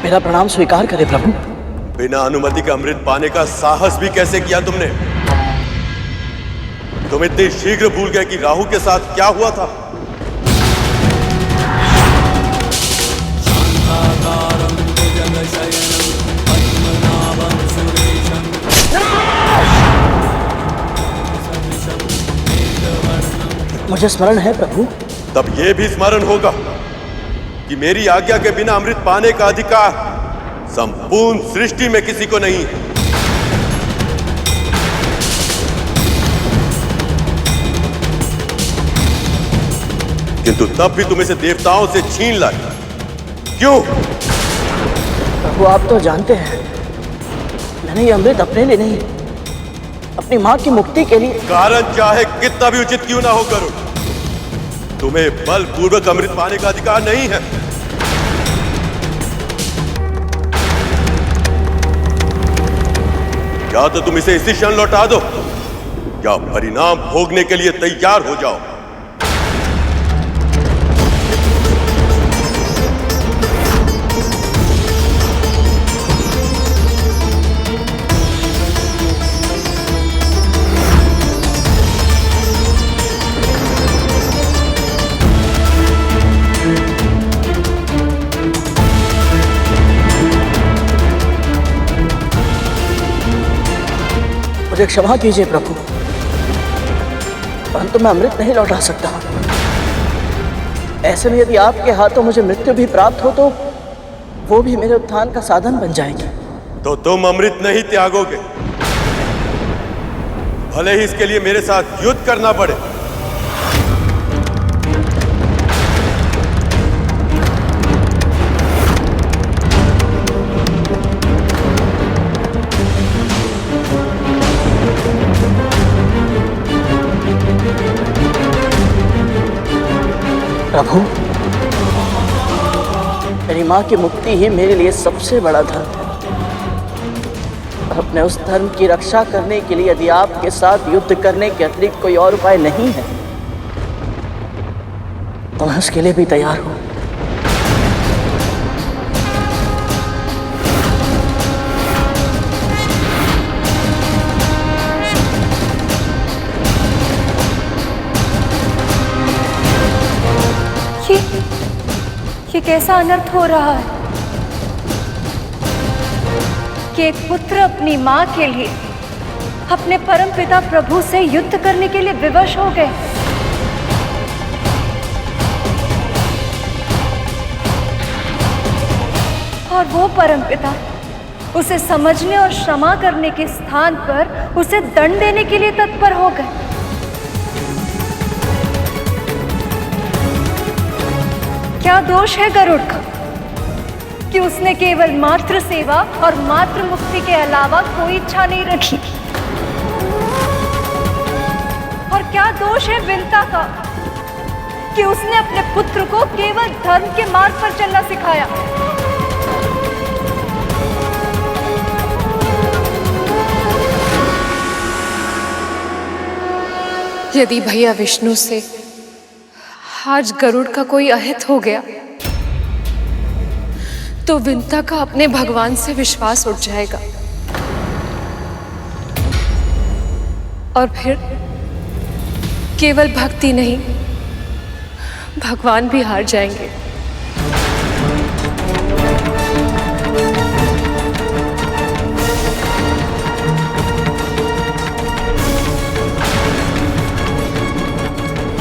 मेरा प्रणाम स्वीकार करें प्रभु। बिना अनुमति का अमृत पाने का साहस भी कैसे किया तुमने? तुम इतनी शीघ्र भूल गए कि राहु के साथ क्या हुआ था? मुझे स्मरण है प्रभु। तब यह भी स्मरण होगा कि मेरी आज्ञा के बिना अमृत पाने का अधिकार संपूर्ण सृष्टि में किसी को नहीं है। किंतु तब भी तुम इसे देवताओं से छीन लाए। क्यों? प्रभु आप तो जानते हैं मैंने ये अमृत अपने लिए नहीं, अपनी मां की मुक्ति के लिए। कारण चाहे कितना भी उचित क्यों ना हो गरुड़, तुम्हें बलपूर्वक अमृत पाने का अधिकार नहीं है। या तो तुम इसे इसी क्षण लौटा दो या परिणाम भोगने के लिए तैयार हो जाओ। मुझे क्षमा कीजिए प्रभु, परंतु मैं अमृत नहीं लौटा सकता। ऐसे में यदि आपके हाथों मुझे मृत्यु भी प्राप्त हो तो वो भी मेरे उत्थान का साधन बन जाएगी। तो तुम अमृत नहीं त्यागोगे, भले ही इसके लिए मेरे साथ युद्ध करना पड़े। प्रभु मेरी मां की मुक्ति ही मेरे लिए सबसे बड़ा धर्म है। अपने उस धर्म की रक्षा करने के लिए यदि आपके साथ युद्ध करने के अतिरिक्त कोई और उपाय नहीं है तो मैं उसके लिए भी तैयार हूं। ये कैसा अनर्थ हो रहा है कि एक पुत्र अपनी मां के लिए अपने परमपिता प्रभु से युद्ध करने के लिए विवश हो गए। और वो परमपिता उसे समझने और क्षमा करने के स्थान पर उसे दंड देने के लिए तत्पर हो गए। क्या दोष है गरुड़ का कि उसने केवल मातृ सेवा और मातृ मुक्ति के अलावा कोई इच्छा नहीं रखी? और क्या दोष है विंता का कि उसने अपने पुत्र को केवल धर्म के मार्ग पर चलना सिखाया? यदि भैया विष्णु से आज गरुड़ का कोई अहित हो गया तो विंता का अपने भगवान से विश्वास उठ जाएगा और फिर केवल भक्ति नहीं भगवान भी हार जाएंगे।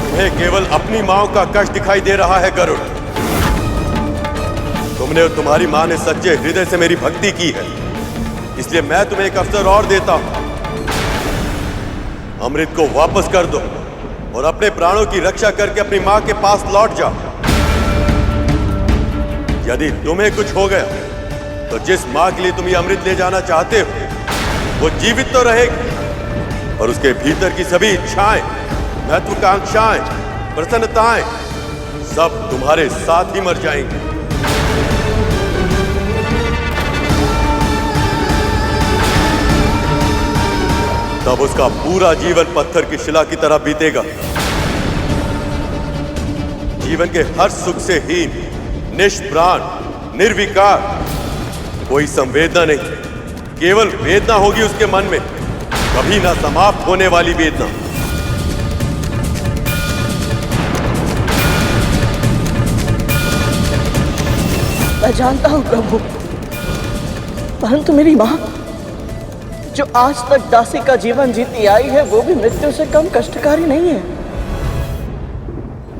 तुम्हें केवल अपनी मां का कष्ट दिखाई दे रहा है गरुड़। तुमने और तुम्हारी मां ने सच्चे हृदय से मेरी भक्ति की है, इसलिए मैं तुम्हें एक अवसर और देता हूं। अमृत को वापस कर दो और अपने प्राणों की रक्षा करके अपनी मां के पास लौट जाओ। यदि तुम्हें कुछ हो गया तो जिस मां के लिए तुम ये अमृत ले जाना चाहते हो वो जीवित तो रहेगी, और उसके भीतर की सभी इच्छाएं, महत्वाकांक्षाएं, प्रसन्नताएं सब तुम्हारे साथ ही मर जाएंगी। तब उसका पूरा जीवन पत्थर की शिला की तरह बीतेगा। जीवन के हर सुख से हीन, निष्प्राण, निर्विकार, कोई संवेदना नहीं, केवल वेदना होगी उसके मन में, कभी ना समाप्त होने वाली वेदना। मैं जानता हूं प्रभु, परंतु मेरी मां जो आज तक दासी का जीवन जीती आई है वो भी मृत्यु से कम कष्टकारी नहीं है।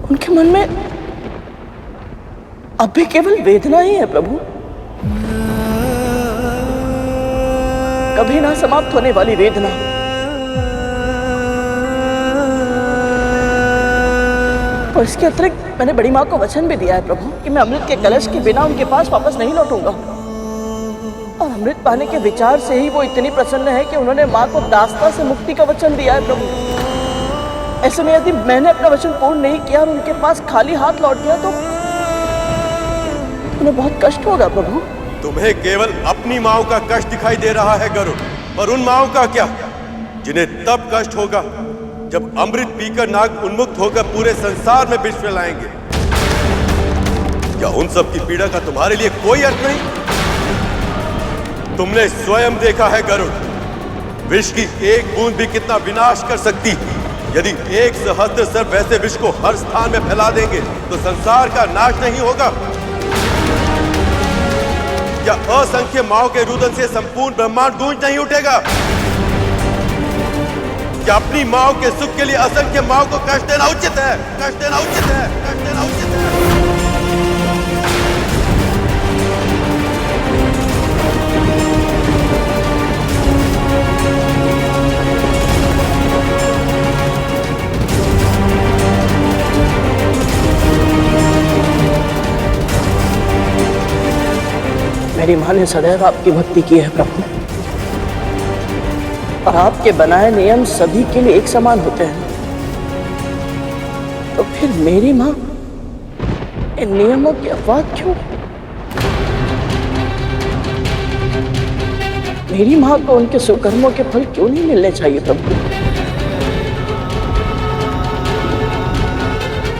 उनके मन में अब भी केवल वेदना ही है प्रभु, कभी ना समाप्त होने वाली वेदना। और इसके अतिरिक्त मैंने बड़ी माँ को वचन भी दिया है प्रभु कि मैं अमृत के कलश के बिना उनके पास वापस नहीं लौटूंगा। और अमृत पाने के विचार से ही वो इतनी प्रसन्न है कि उन्होंने माँ को दास्ता से मुक्ति का वचन दिया है प्रभु। ऐसे में यदि मैंने अपना वचन पूर्ण नहीं किया और उनके पास खाली हाथ लौट गया तो उन्हें बहुत कष्ट होगा प्रभु। तुम्हें केवल अपनी माओ का कष्ट दिखाई दे रहा है गरुड़, पर उन माओ का क्या, जिन्हें तब कष्ट होगा जब अमृत पीकर नाग उन्मुक्त होकर पूरे संसार में विष फैलाएंगे। क्या उन सब की पीड़ा का तुम्हारे लिए कोई अर्थ नहीं? तुमने स्वयं देखा है गरुड़, विष की एक बूंद भी कितना विनाश कर सकती है। यदि 1 सहस्त्र सर्प वैसे विष को हर स्थान में फैला देंगे तो संसार का नाश नहीं होगा? क्या असंख्य माओ के रुदन से संपूर्ण ब्रह्मांड गूंज नहीं उठेगा? क्या अपनी माओ के सुख के लिए असंख्य माओ को कष्ट देना उचित है? कष्ट देना उचित है? कष्ट देना उचित है? मेरी माँ ने सदैव आपकी भक्ति की है प्रभु, और आपके बनाए नियम सभी के लिए एक समान होते हैं। तो फिर मेरी माँ इन नियमों की अपवाद क्यों? मेरी माँ को उनके सुकर्मों के फल क्यों नहीं मिलने चाहिए प्रभु?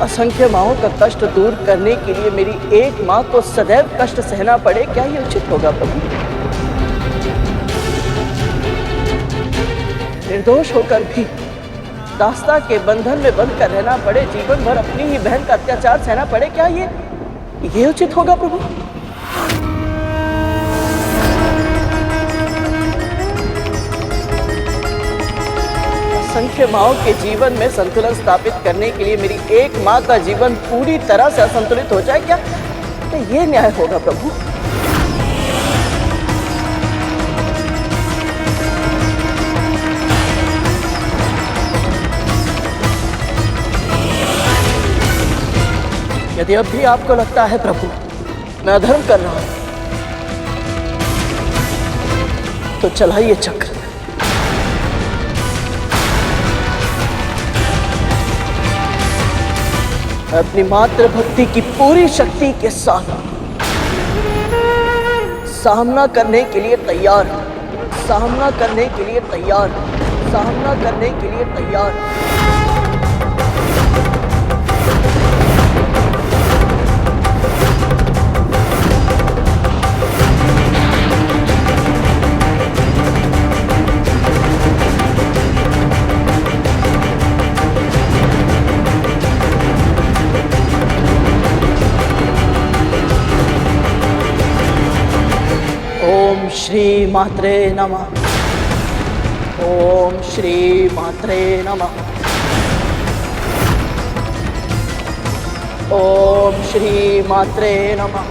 असंख्य माओं का कष्ट दूर करने के लिए मेरी एक माँ को सदैव कष्ट सहना पड़े, क्या ये उचित होगा प्रभु? निर्दोष होकर भी दास्ता के बंधन में बंध कर रहना पड़े, जीवन भर अपनी ही बहन का अत्याचार सहना पड़े, क्या ये उचित होगा प्रभु? असंख्य माओं के जीवन में संतुलन स्थापित करने के लिए मेरी एक माँ का जीवन पूरी तरह से असंतुलित हो जाए, क्या तो ये न्याय होगा प्रभु? यदि अब भी आपको लगता है प्रभु मैं अधर्म कर रहा हूं, तो चलाइए चक्र। अपनी मातृ भक्ति की पूरी शक्ति के साथ सामना करने के लिए तैयार, सामना करने के लिए तैयार, सामना करने के लिए तैयार। ओम श्री मात्रे नमः। ओम श्री मात्रे नमः। ओम श्री मात्रे नमः।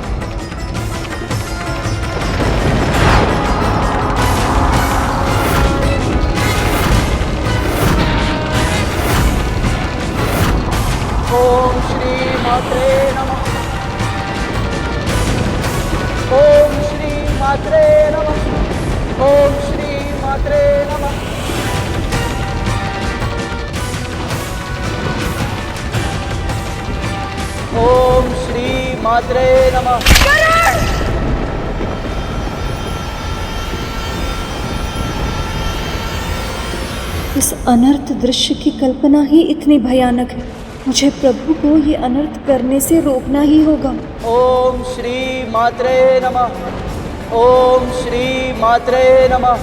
ओम श्री मात्रे नमः। ओम श्री मात्रे नमः। ओम श्री मात्रे नमः। ओम श्री मात्रे नमः। इस अनर्थ दृश्य की कल्पना ही इतनी भयानक है। मुझे प्रभु को ये अनर्थ करने से रोकना ही होगा। ओम श्री मात्रे नमः। ओम श्री मात्रे नमः।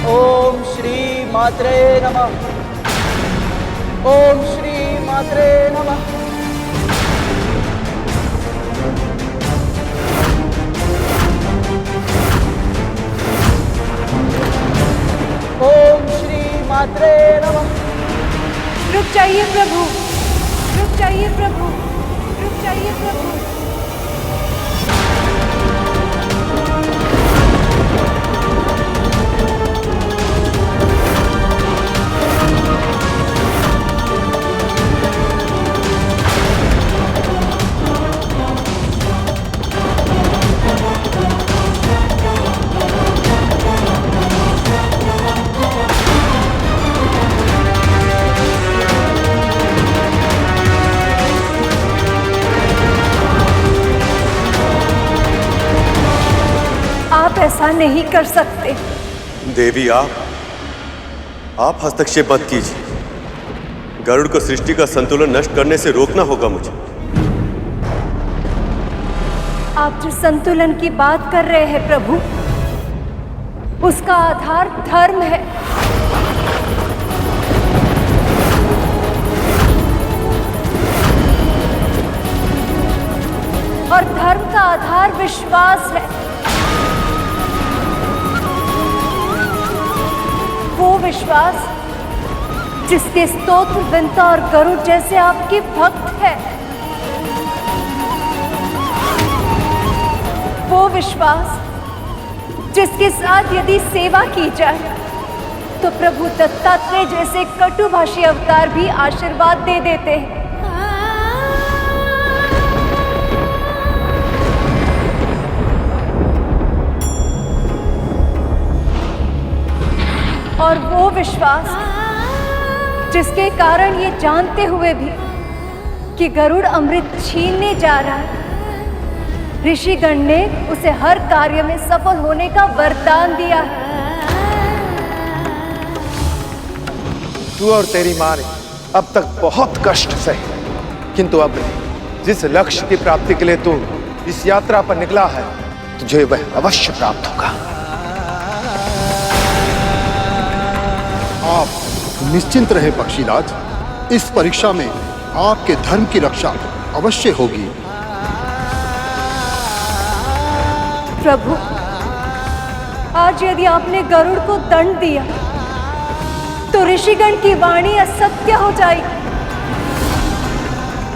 ओम श्री मात्रे नमः। ओम श्री मात्रे नमः। ओम श्री मात्रे नमः। रुक जाइए प्रभु, रुक जाइए प्रभु, रुक जाइए प्रभु। आप ऐसा नहीं कर सकते। देवी, आप हस्तक्षेप मत कीजिए। गरुड़ को सृष्टि का संतुलन नष्ट करने से रोकना होगा मुझे। आप जो संतुलन की बात कर रहे हैं प्रभु, उसका आधार धर्म है। और धर्म का आधार विश्वास है। वो विश्वास जिसके स्तोत्र विंता और गरुड़ जैसे आपके भक्त हैं। वो विश्वास जिसके साथ यदि सेवा की जाए तो प्रभु दत्तात्रेय जैसे कटुभाषी अवतार भी आशीर्वाद दे देते हैं। और वो विश्वास जिसके कारण ये जानते हुए भी कि गरुड़ अमृत छीनने जा रहा है, ऋषिगण ने उसे हर कार्य में सफल होने का वरदान दिया है। तू और तेरी माँ ने अब तक बहुत कष्ट सहे, किंतु अब जिस लक्ष्य की प्राप्ति के लिए तू इस यात्रा पर निकला है, तुझे वह अवश्य प्राप्त होगा। आप निश्चिंत रहे पक्षीराज, इस परीक्षा में आपके धर्म की रक्षा अवश्य होगी। प्रभु, आज यदि आपने गरुड़ को दंड दिया तो ऋषिगण की वाणी असत्य हो जाएगी।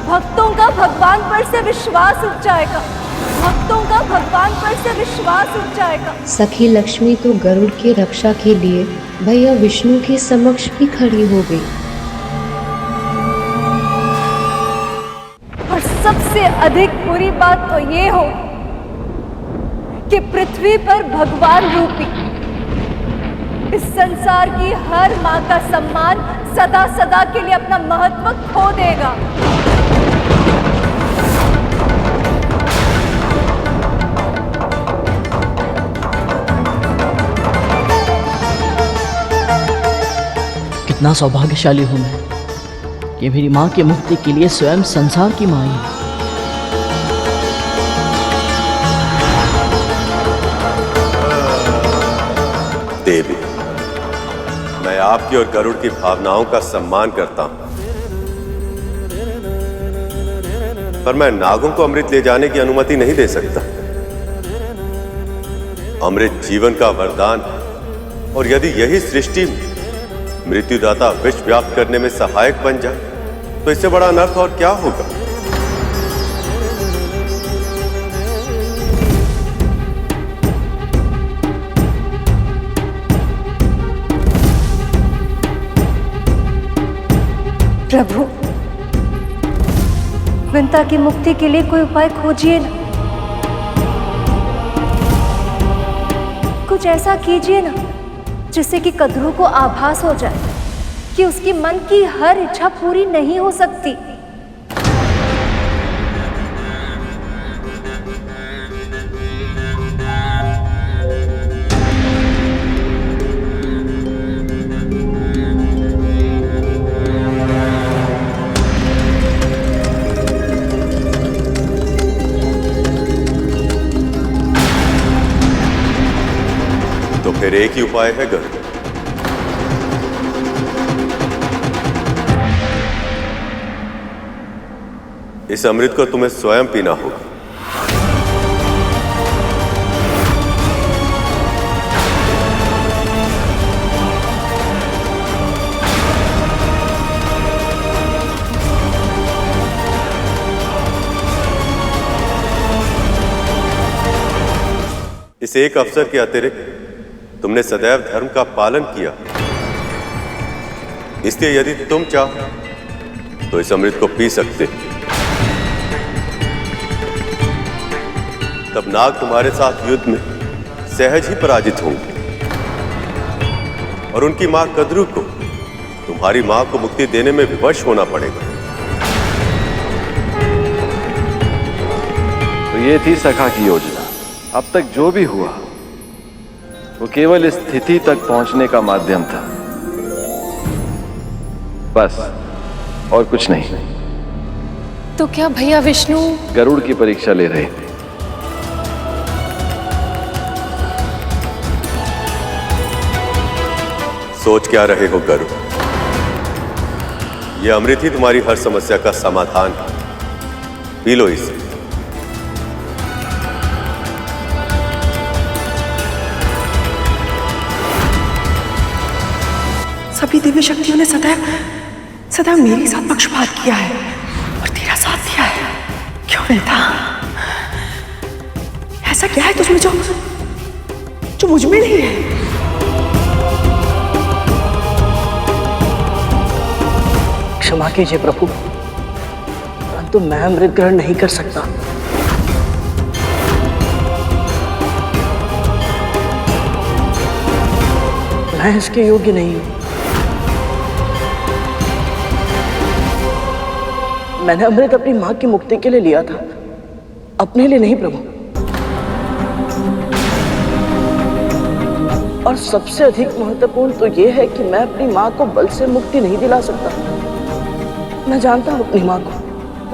भक्तों का भगवान पर से विश्वास उठ जाएगा। भक्तों का भगवान पर से विश्वास उठ जाएगा। सखी लक्ष्मी तो गरुड़ की रक्षा के लिए भैया विष्णु के समक्ष भी खड़ी हो गई। और सबसे अधिक बुरी बात तो ये हो कि पृथ्वी पर भगवान रूपी इस संसार की हर माँ का सम्मान सदा सदा के लिए अपना महत्व खो देगा। कितना सौभाग्यशाली हूं मैं कि मेरी मां की मुक्ति के लिए स्वयं संसार की मां है। देवी, मैं आपकी और गरुड़ की भावनाओं का सम्मान करता हूं, पर मैं नागों को अमृत ले जाने की अनुमति नहीं दे सकता। अमृत जीवन का वरदान है, और यदि यही सृष्टि में मृत्युदाता विष व्याप्त करने में सहायक बन जाए तो इससे बड़ा अनर्थ और क्या होगा। प्रभु, विंता की मुक्ति के लिए कोई उपाय खोजिए ना। कुछ ऐसा कीजिए ना जिससे कि कद्रू को आभास हो जाए कि उसकी मन की हर इच्छा पूरी नहीं हो सकती। एक ही उपाय है गरुड़। इस अमृत को तुम्हें स्वयं पीना होगा। इस एक अवसर के अतिरिक्त तुमने सदैव धर्म का पालन किया, इसलिए यदि तुम चाहो तो इस अमृत को पी सकते हो। तब नाग तुम्हारे साथ युद्ध में सहज ही पराजित होंगे और उनकी मां कद्रू को तुम्हारी मां को मुक्ति देने में विवश होना पड़ेगा। तो ये थी सखा की योजना। अब तक जो भी हुआ वो केवल इस स्थिति तक पहुंचने का माध्यम था, बस और कुछ नहीं। तो क्या भैया विष्णु गरुड़ की परीक्षा ले रहे थे? सोच क्या रहे हो गरुड़? यह अमृत ही तुम्हारी हर समस्या का समाधान है। पी लो इसे। सभी दिव्य शक्तियों ने सदैव मेरे साथ पक्षपात किया है और तेरा साथ दिया है। क्यों विंता? ऐसा क्या है तुझमें जो मुझ में नहीं है? क्षमा कीजिए प्रभु, परंतु मैं अमृत ग्रहण नहीं कर सकता। मैं इसके योग्य नहीं हूं। मैंने अमृत अपनी मां की मुक्ति के लिए लिया था, अपने लिए नहीं प्रभु। और सबसे अधिक महत्वपूर्ण तो यह है कि मैं अपनी मां को बल से मुक्ति नहीं दिला सकता। मैं जानता हूं अपनी मां को,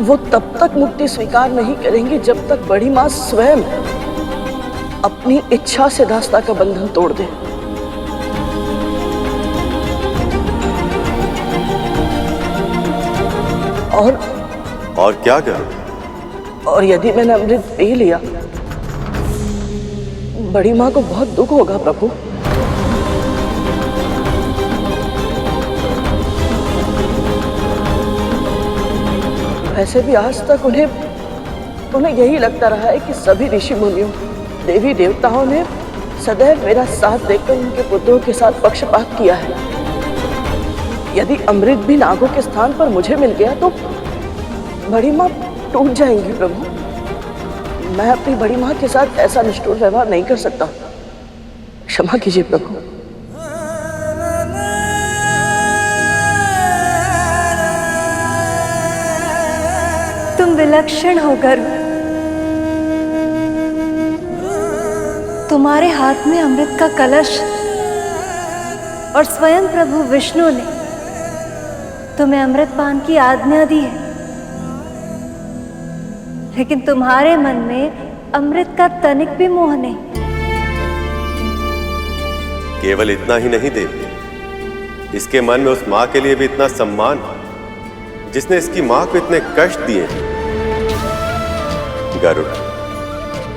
वो तब तक मुक्ति स्वीकार नहीं करेंगी जब तक बड़ी मां स्वयं अपनी इच्छा से दास्ता का बंधन तोड़ दे। और क्या करूं? और यदि मैंने अमृत पी लिया, बड़ी मां को बहुत दुख होगा प्रभु। वैसे भी आज तक उन्हें यही लगता रहा है कि सभी ऋषि मुनियों, देवी देवताओं ने सदैव मेरा साथ देकर उनके पुत्रों के साथ पक्षपात किया है। यदि अमृत भी नागों के स्थान पर मुझे मिल गया तो बड़ी मां टूट जाएंगी प्रभु। मैं अपनी बड़ी मां के साथ ऐसा निष्ठुर व्यवहार नहीं कर सकता। क्षमा कीजिए प्रभु। तुम विलक्षण हो गरुड़। तुम्हारे हाथ में अमृत का कलश और स्वयं प्रभु विष्णु ने तुम्हें अमृत पान की आज्ञा दी है, लेकिन तुम्हारे मन में अमृत का तनिक भी मोह नहीं। केवल इतना ही नहीं देवी, इसके मन में उस मां के लिए भी इतना सम्मान जिसने इसकी मां को इतने कष्ट दिए। गरुड़,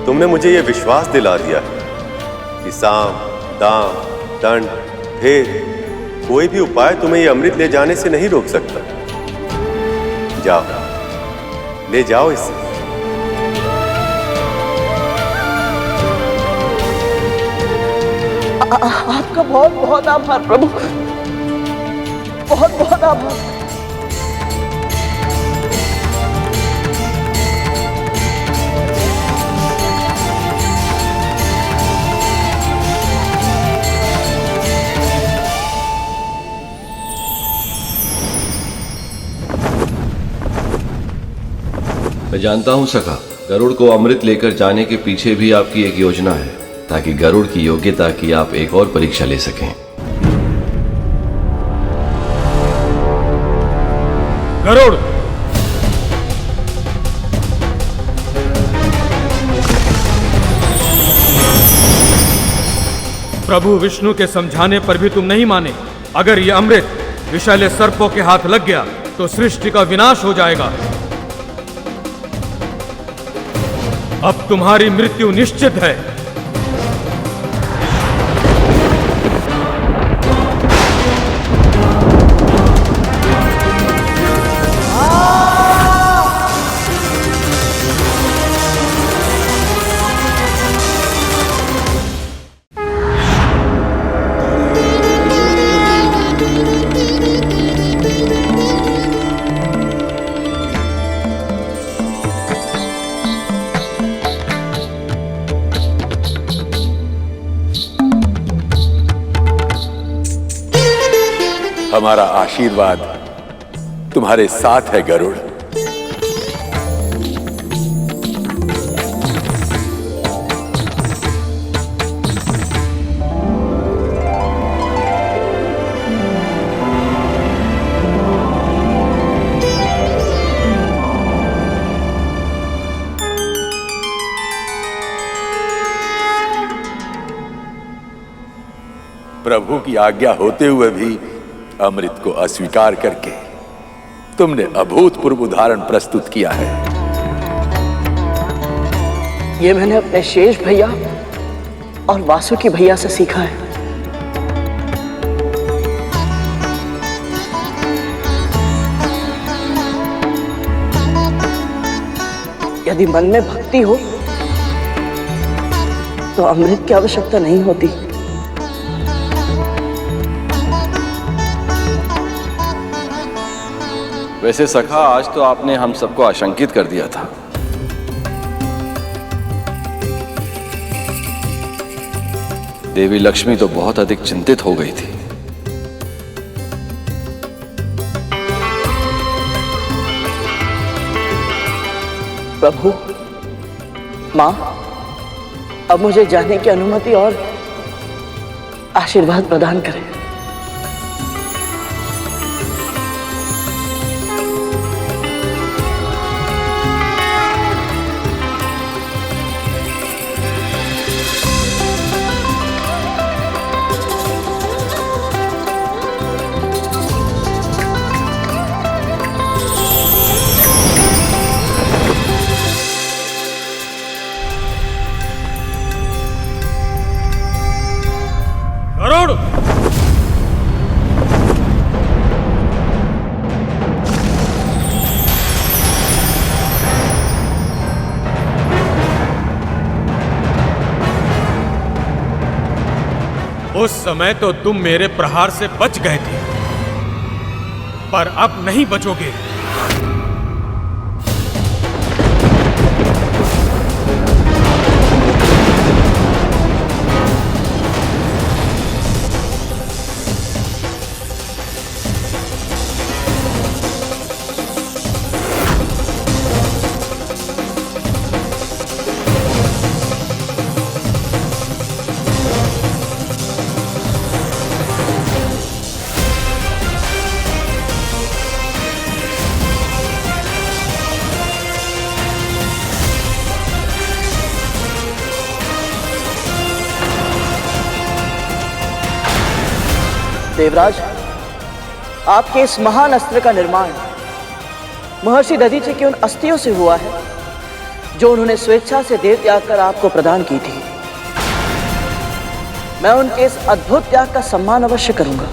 तुमने मुझे यह विश्वास दिला दिया है कि साम, दाम, दंड, भेद, कोई भी उपाय तुम्हें यह अमृत ले जाने से नहीं रोक सकता। जाओ, ले जाओ इसे। आपका बहुत बहुत आभार प्रभु, बहुत बहुत आभार। मैं जानता हूं सखा, गरुड़ को अमृत लेकर जाने के पीछे भी आपकी एक योजना है, ताकि गरुड़ की योग्यता की आप एक और परीक्षा ले सकें। गरुड़, प्रभु विष्णु के समझाने पर भी तुम नहीं माने। अगर ये अमृत विषैले सर्पों के हाथ लग गया तो सृष्टि का विनाश हो जाएगा। अब तुम्हारी मृत्यु निश्चित है। हमारा आशीर्वाद तुम्हारे साथ है गरुड़। प्रभु की आज्ञा होते हुए भी अमृत को अस्वीकार करके तुमने अभूतपूर्व उदाहरण प्रस्तुत किया है। ये मैंने अपने शेष भैया और वासुकी भैया से सीखा है। यदि मन में भक्ति हो तो अमृत की आवश्यकता नहीं होती। वैसे सखा, आज तो आपने हम सबको आशंकित कर दिया था। देवी लक्ष्मी तो बहुत अधिक चिंतित हो गई थी। प्रभु, मां, अब मुझे जाने की अनुमति और आशीर्वाद प्रदान करें। उस समय तो तुम मेरे प्रहार से बच गए थे, पर अब नहीं बचोगे। देवराज, आपके इस महान अस्त्र का निर्माण महर्षि दधीचि की उन अस्थियों से हुआ है जो उन्होंने स्वेच्छा से देह त्याग कर आपको प्रदान की थी। मैं उनके इस अद्भुत त्याग का सम्मान अवश्य करूंगा।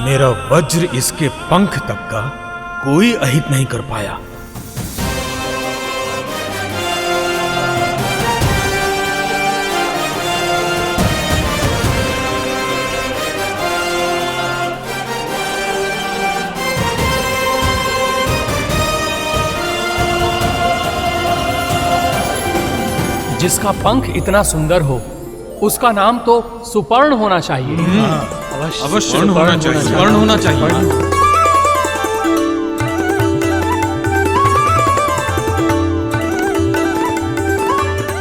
मेरा वज्र इसके पंख तक का कोई अहित नहीं कर पाया। जिसका पंख इतना सुंदर हो उसका नाम तो सुपर्ण होना चाहिए। अवश्य स्वर्ण होना चाहिए, स्वर्ण होना चाहिए।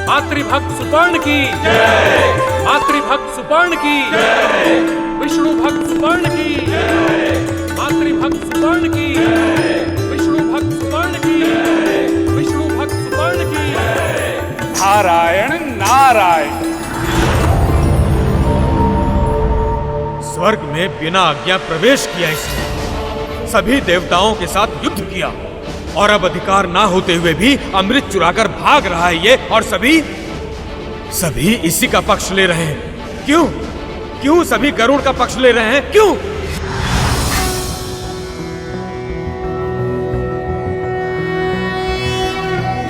मातृभक्त सुपर्ण की मातृभक्त सुपर्ण की विष्णु भक्त सुपर्ण की मातृभक्त सुपर्ण की विष्णु भक्त सुपर्ण की विष्णु भक्त सुपर्ण की। नारायण नारायण। स्वर्ग में बिना आज्ञा प्रवेश किया इसने, सभी देवताओं के साथ युद्ध किया और अब अधिकार ना होते हुए भी अमृत चुराकर भाग रहा है ये, और सभी इसी का पक्ष ले रहे हैं। क्यों सभी गरुड़ का पक्ष ले रहे हैं? क्यों?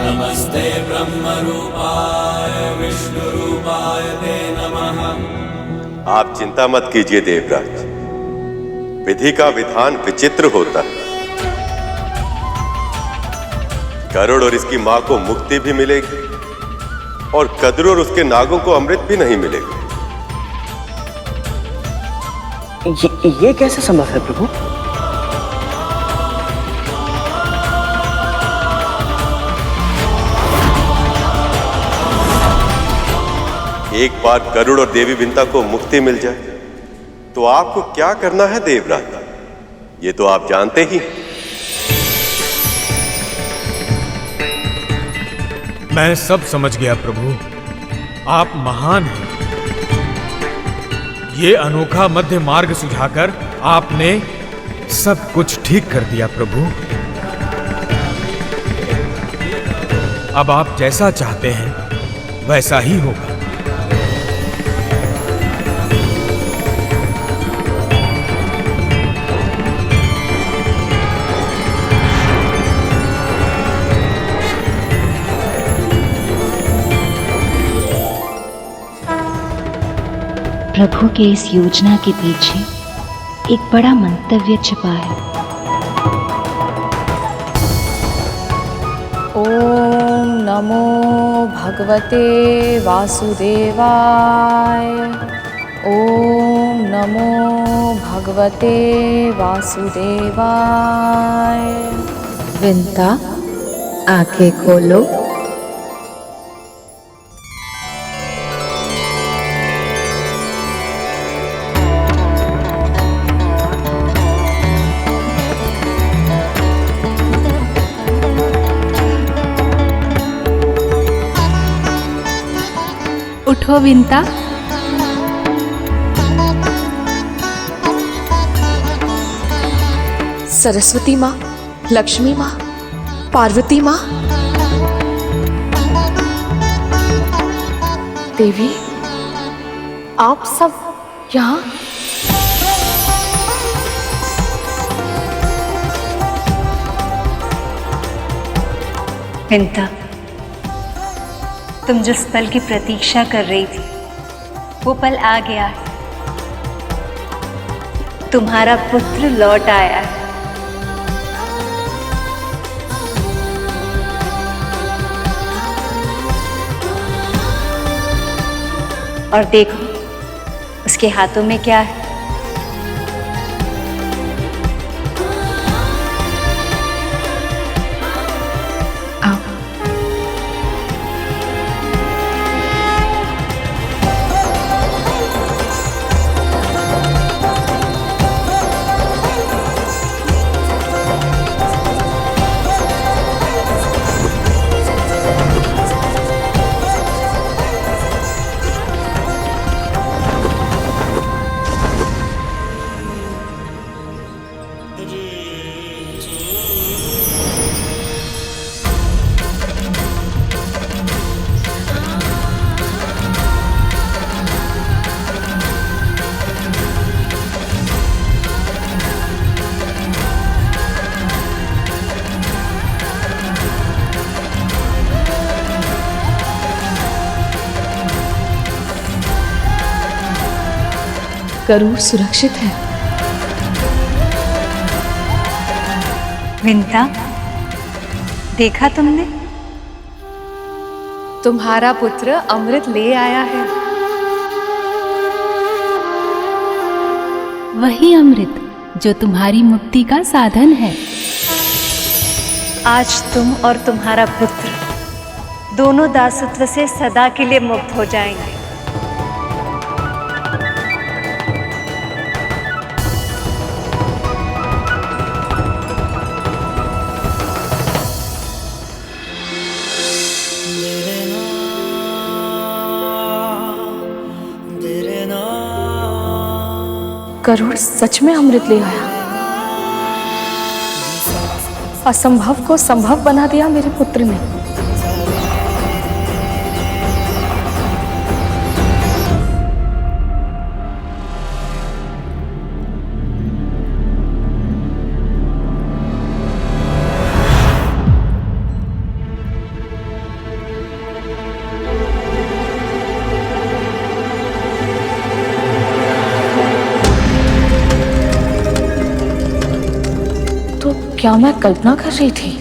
नमस्ते ब्रह्म रूपाय विष्णु रूपाय ते नमः। आप चिंता मत कीजिए देवराज, विधि का विधान विचित्र होता है। गरुड़ और इसकी मां को मुक्ति भी मिलेगी और कद्रू और उसके नागों को अमृत भी नहीं मिलेगा। ये कैसे संभव है प्रभु? एक बार गरुड़ और देवी विंता को मुक्ति मिल जाए तो आपको क्या करना है देवराज, ये तो आप जानते ही। मैं सब समझ गया प्रभु, आप महान हैं। ये अनोखा मध्य मार्ग सुझाकर आपने सब कुछ ठीक कर दिया प्रभु। अब आप जैसा चाहते हैं वैसा ही होगा। प्रभु के इस योजना के पीछे एक बड़ा मंतव्य छिपा है। ओम नमो भगवते वासुदेवाय। ओम नमो भगवते वासुदेवाय। विंता, आंखें खोलो। उठो विंता। सरस्वती माँ, लक्ष्मी माँ, पार्वती माँ, देवी, आप सब यहाँ? विंता, तुम जिस पल की प्रतीक्षा कर रही थी वो पल आ गया है। तुम्हारा पुत्र लौट आया है। और देखो उसके हाथों में क्या है। गरुड़ सुरक्षित है। विंता, देखा तुमने? तुम्हारा पुत्र अमृत ले आया है। वही अमृत जो तुम्हारी मुक्ति का साधन है। आज तुम और तुम्हारा पुत्र दोनों दासत्व से सदा के लिए मुक्त हो जाएंगे। गरुड़ सच में अमृत ले आया। असंभव को संभव बना दिया मेरे पुत्र ने। क्या मैं कल्पना कर रही थी?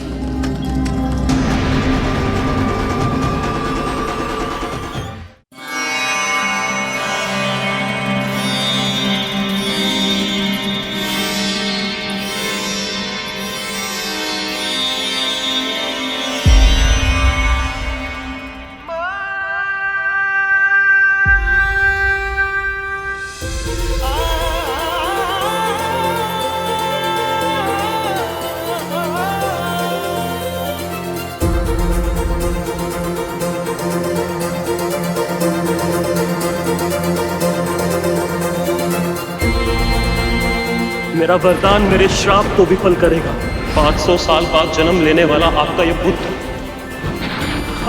मेरा वरदान मेरे श्राप को विफल करेगा। 500 साल बाद जन्म लेने वाला आपका यह पुत्र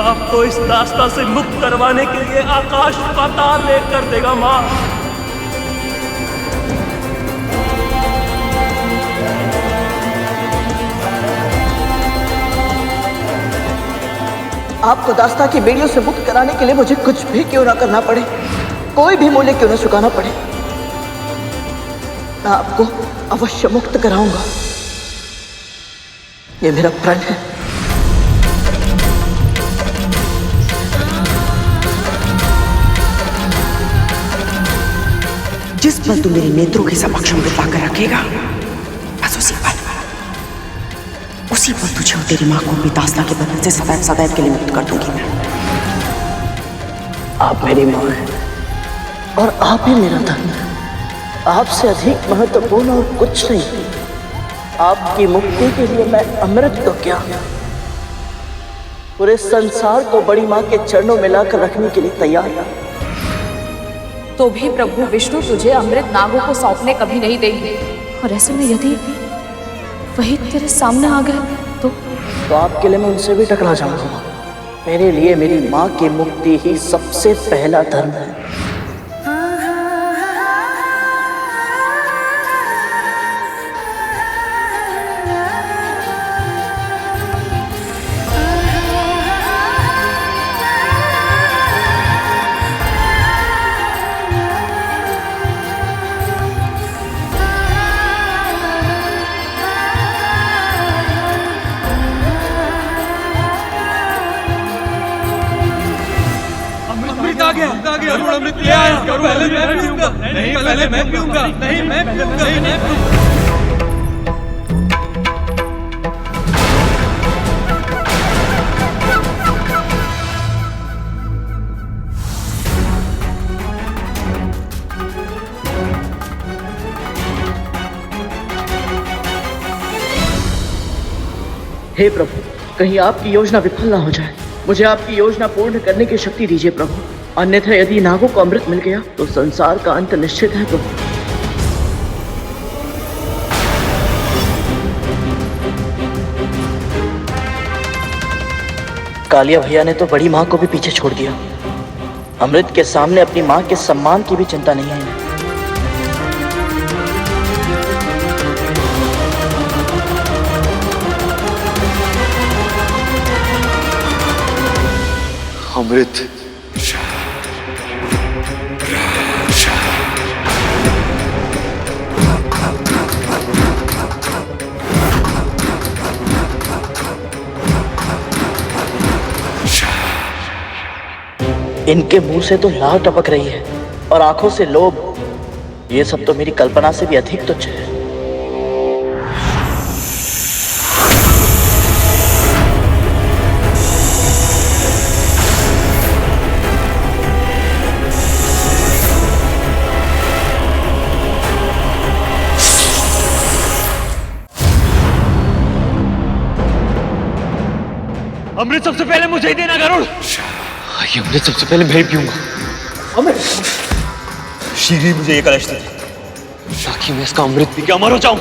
आपको इस दास्ता से मुक्त करवाने के लिए आकाश पाताल एक कर देगा। माँ, आपको दास्ता की बेड़ियों से मुक्त कराने के लिए मुझे कुछ भी क्यों ना करना पड़े, कोई भी मूल्य क्यों ना चुकाना पड़े, मैं आपको अवश्य मुक्त कराऊंगा। ये मेरा प्रण है। जिस पल तू मेरे नेत्रों के समक्ष अमृत लाकर रखेगा, बस उसी पल तुझे और तेरी मां को भी दास्ता के बंधन से सदैव सदैव के लिए मुक्त कर दूंगी मैं। आप मेरी मां हैं और आप ही मेरा धर्म है। आपसे अधिक महत्वपूर्ण और कुछ नहीं। आपकी मुक्ति के लिए मैं अमृत तो क्या, पूरे संसार को बड़ी मां के चरणों में लाकर रखने के लिए तैयार है। तो भी प्रभु विष्णु तुझे अमृत नागों को सौंपने कभी नहीं देंगे। और ऐसे में यदि वही तेरे सामने आ गए तो आपके लिए मैं उनसे भी टकरा जाऊंगा। मेरे लिए मेरी मां की मुक्ति ही सबसे पहला धर्म है। अमृत ले आया। पहले मैं पीऊंगा। नहीं, पहले मैं पीऊंगा। नहीं, मैं पीऊंगा। नहीं। हे प्रभु, कहीं आपकी योजना विफल ना हो जाए। मुझे आपकी योजना पूर्ण करने की शक्ति दीजिए प्रभु, अन्यथा यदि नागों को अमृत मिल गया तो संसार का अंत निश्चित है प्रभु। कालिया भैया ने तो बड़ी मां को भी पीछे छोड़ दिया। अमृत के सामने अपनी मां के सम्मान की भी चिंता नहीं है। अमृत इनके मुंह से तो लाल टपक रही है और आंखों से लोभ। ये सब तो मेरी कल्पना से भी अधिक तुच्छ है। अमृत सबसे पहले मुझे ही देना गरुड़। ये अमृत सबसे पहले मैं ही पीऊंगा। अमृत शीरी मुझे ये कलश दे ताकि मैं इसका अमृत पी के अमर हो जाऊं।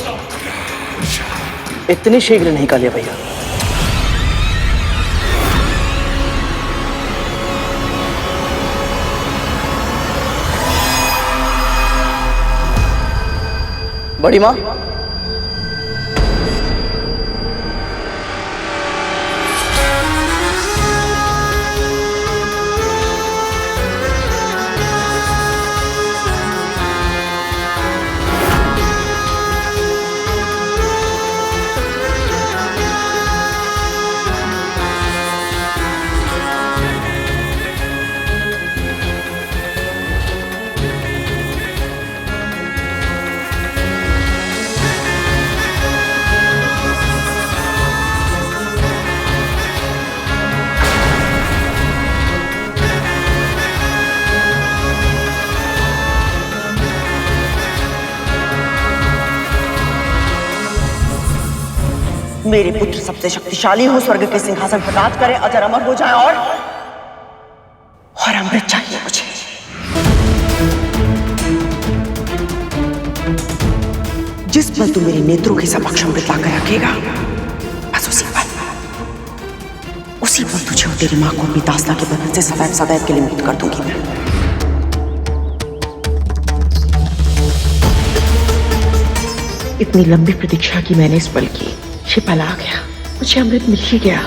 इतनी शीघ्र नहीं कालिया भैया। बड़ी माँ, मेरे पुत्र सबसे शक्तिशाली हो, स्वर्ग के सिंहासन पर राज करे, अजर अमर हो जाए और अमृत चाहिए मुझे। जिस पल तू मेरे नेत्रों के समक्ष अमृत लाकर रखेगा, बस उसी पल तुझे और तेरी मां को अपनी दास्ता के बंधन से सदैव सदैव के लिए मुक्त कर दूंगी मैं। इतनी लंबी प्रतीक्षा की मैंने इस पल की, ये पल आ गया, मुझे अमृत मिल ही गया।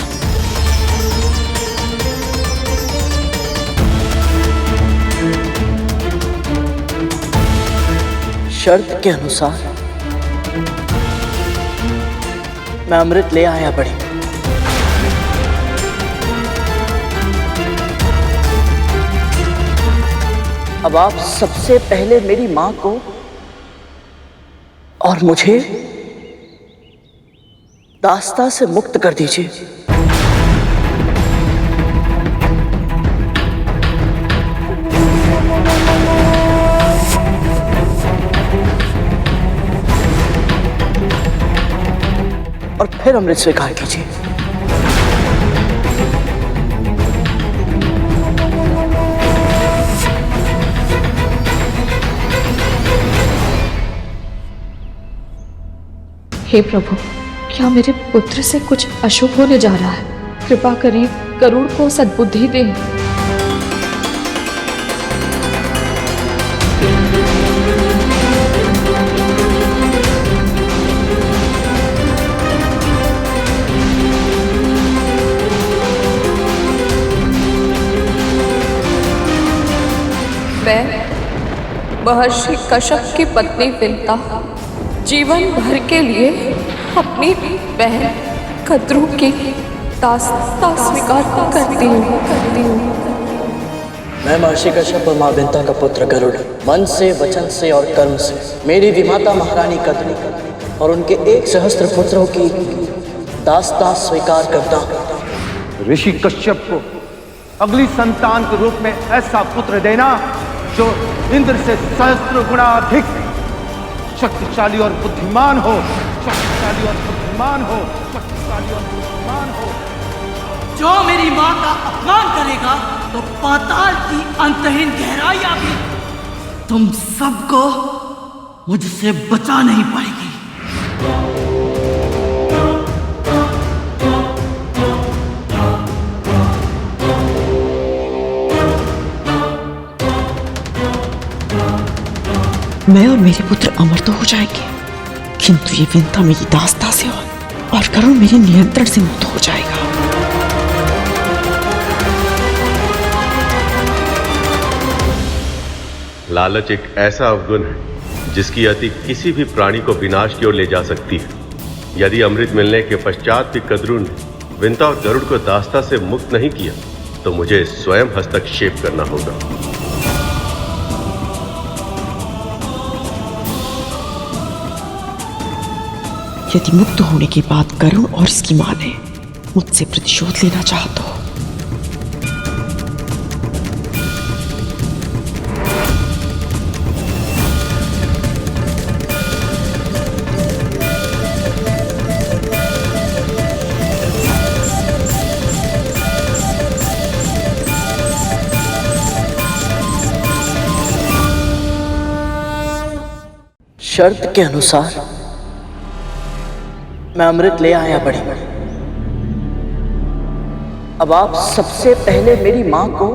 शर्त के अनुसार मैं अमृत ले आया बड़ी। अब आप सबसे पहले मेरी मां को और मुझे दास्ता से मुक्त कर दीजिए। और फिर अमृत स्वीकार कीजिए। हे प्रभु, क्या मेरे पुत्र से कुछ अशुभ होने जा रहा है? कृपा करें, गरुड़ को सद्बुद्धि दें। मैं महर्षि कश्यप की पत्नी विंता जीवन भर के लिए अपनी बहन कद्रू की दास्ता स्वीकार करती हूँ। मैं महर्षि कश्यप और मां विंता का पुत्र गरुड़ मन से, वचन से और कर्म से मेरी विमाता महारानी कद्रू और उनके 1 सहस्त्र पुत्रों की दास्ता स्वीकार करता हूँ। ऋषि कश्यप को अगली संतान के रूप में ऐसा पुत्र देना जो इंद्र से सहस्त्र गुणा अधिक शक्तिशाली और बुद्धिमान हो, शक्तिशाली और बुद्धिमान हो, शक्तिशाली और बुद्धिमान हो। जो मेरी मां का अपमान करेगा तो पाताल की अंतहीन गहराई आगे तुम सबको मुझसे बचा नहीं पाएगी। मैं और मेरे पुत्र अमर तो हो जाएंगे, किंतु ये विंता मेरी दास्ता से और गरुड़ मेरे नियंत्रण से मुक्त हो जाएगा। लालच एक ऐसा अवगुण है जिसकी अति किसी भी प्राणी को विनाश की ओर ले जा सकती है। यदि अमृत मिलने के पश्चात भी कद्रू ने विंता और गरुड़ को दास्ता से मुक्त नहीं किया तो मुझे स्वयं हस्तक्षेप करना होगा। यदि मुक्त होने के बाद गरुड़ और इसकी मां ने मुझसे प्रतिशोध लेना चाहा तो शर्त के अनुसार मैं अमृत ले आया बड़ी। अब आप सबसे पहले मेरी मां को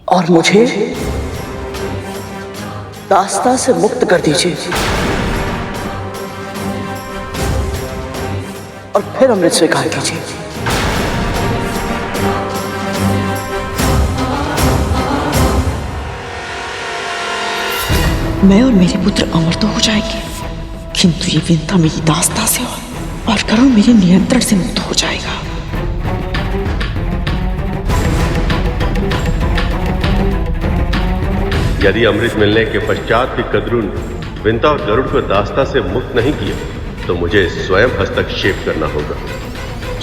और मुझे दास्ता से मुक्त कर दीजिए और फिर अमृत स्वीकार कीजिए। मैं और मेरे पुत्र अमर तो हो जाएंगे, किंतु ये विंता मेरी दास्ता से और गरुड़ मेरे नियंत्रण से मुक्त हो जाएगा। यदि अमृत मिलने के पश्चात भी कद्रू ने विंता और गरुड़ को दास्ता से मुक्त नहीं किया तो मुझे स्वयं हस्तक्षेप करना होगा।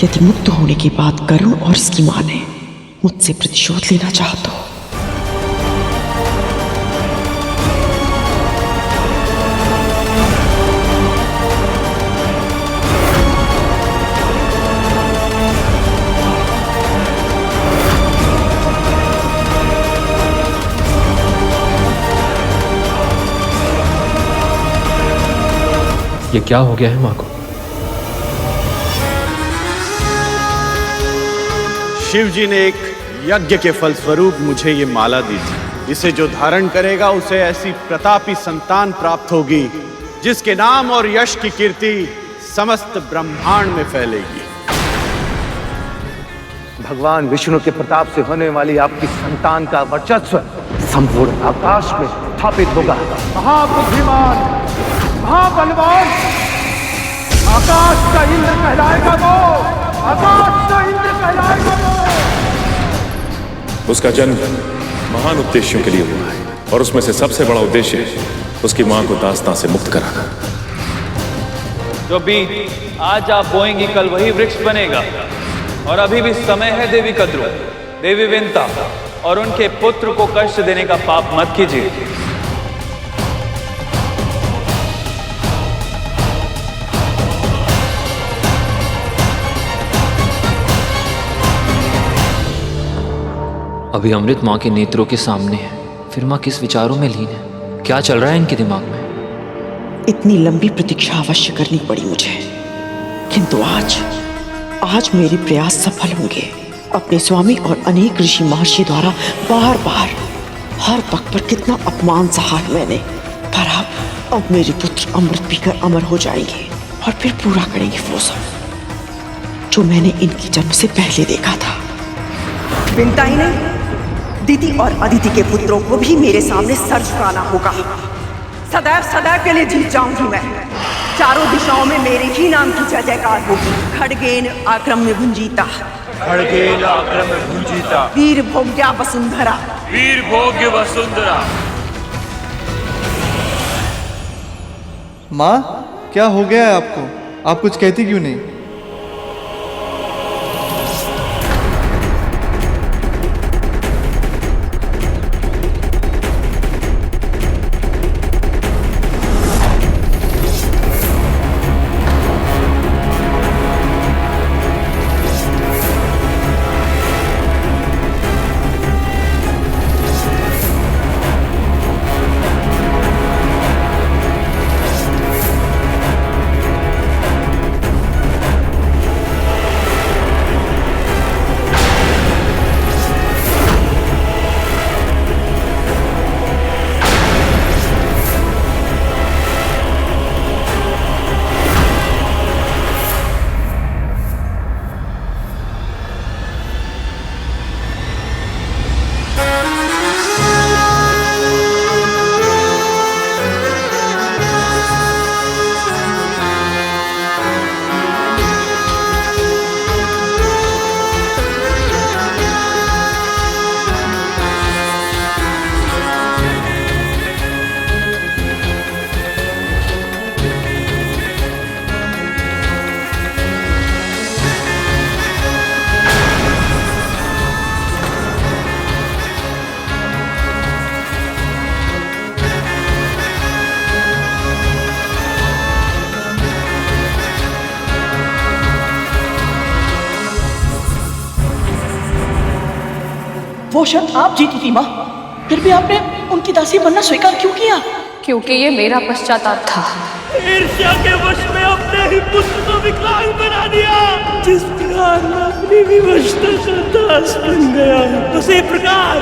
यदि मुक्त होने के बाद गरुड़ और इसकी मां ने मुझसे प्रतिशोध लेना चाहा तो ये क्या हो गया है मां को? शिव जी ने एक यज्ञ के फलस्वरूप मुझे ये माला दी थी। इसे जो धारण करेगा उसे ऐसी प्रतापी संतान प्राप्त होगी जिसके नाम और यश की कीर्ति समस्त ब्रह्मांड में फैलेगी। भगवान विष्णु के प्रताप से होने वाली आपकी संतान का वर्चस्व संपूर्ण आकाश में स्थापित होगा। महाबुद्धिमान, महाबलवान, आकाश का इंद्र कहलाएगा वो, आकाश का इंद्र कहलाएगा वो। उसका जन्म महान उद्देश्यों के लिए हुआ है और उसमें से सबसे बड़ा उद्देश्य उसकी मां को दास्तां से मुक्त कराना। जो बीज आज आप बोएंगी कल वही वृक्ष बनेगा और अभी भी समय है देवी कद्रू, देवी विंता और उनके पुत्र को कष्ट देने का पाप मत कीजिए। अभी अमृत माँ के नेत्रों के सामने है, फिर माँ किस विचारों में लीन है? क्या चल रहा है इनके दिमाग में? इतनी लंबी प्रतीक्षा अवश्य करनी पड़ी मुझे, किंतु आज मेरे प्रयास सफल होंगे। अपने स्वामी और अनेक ऋषि महर्षि द्वारा बार बार हर पग पर कितना अपमान सहा है मैंने, पर अब मेरे पुत्र अमृत पीकर अमर हो जाएंगे और फिर पूरा करेंगे वो सब जो मैंने इनकी जन्म से पहले देखा था। विंता ही नहीं, दीदी और अदिति के पुत्रों को भी मेरे सामने सर झुकाना होगा। सदैव सदैव के लिए जीत जाऊंगी मैं। चारों दिशाओं में मेरे ही नाम की जय जयकार होगी। खड़गेन आक्रम में भुंजीता, खड़गेन आक्रम में भुंजीता, वीर भोग्या वसुंधरा, वीर भोग्य वसुंधरा। माँ, क्या हो गया है आपको? आप कुछ कहती क्यों नहीं? वो शर्त आप जीती थी माँ, फिर भी आपने उनकी दासी बनना स्वीकार क्यों किया? क्योंकि ये मेरा पश्चाताप था। ईर्ष्या के वश में अपने ही पुत्र को विकलांग बना दिया। जिस प्रकार मैं अपनी विवशता का दास बन गया, उसी प्रकार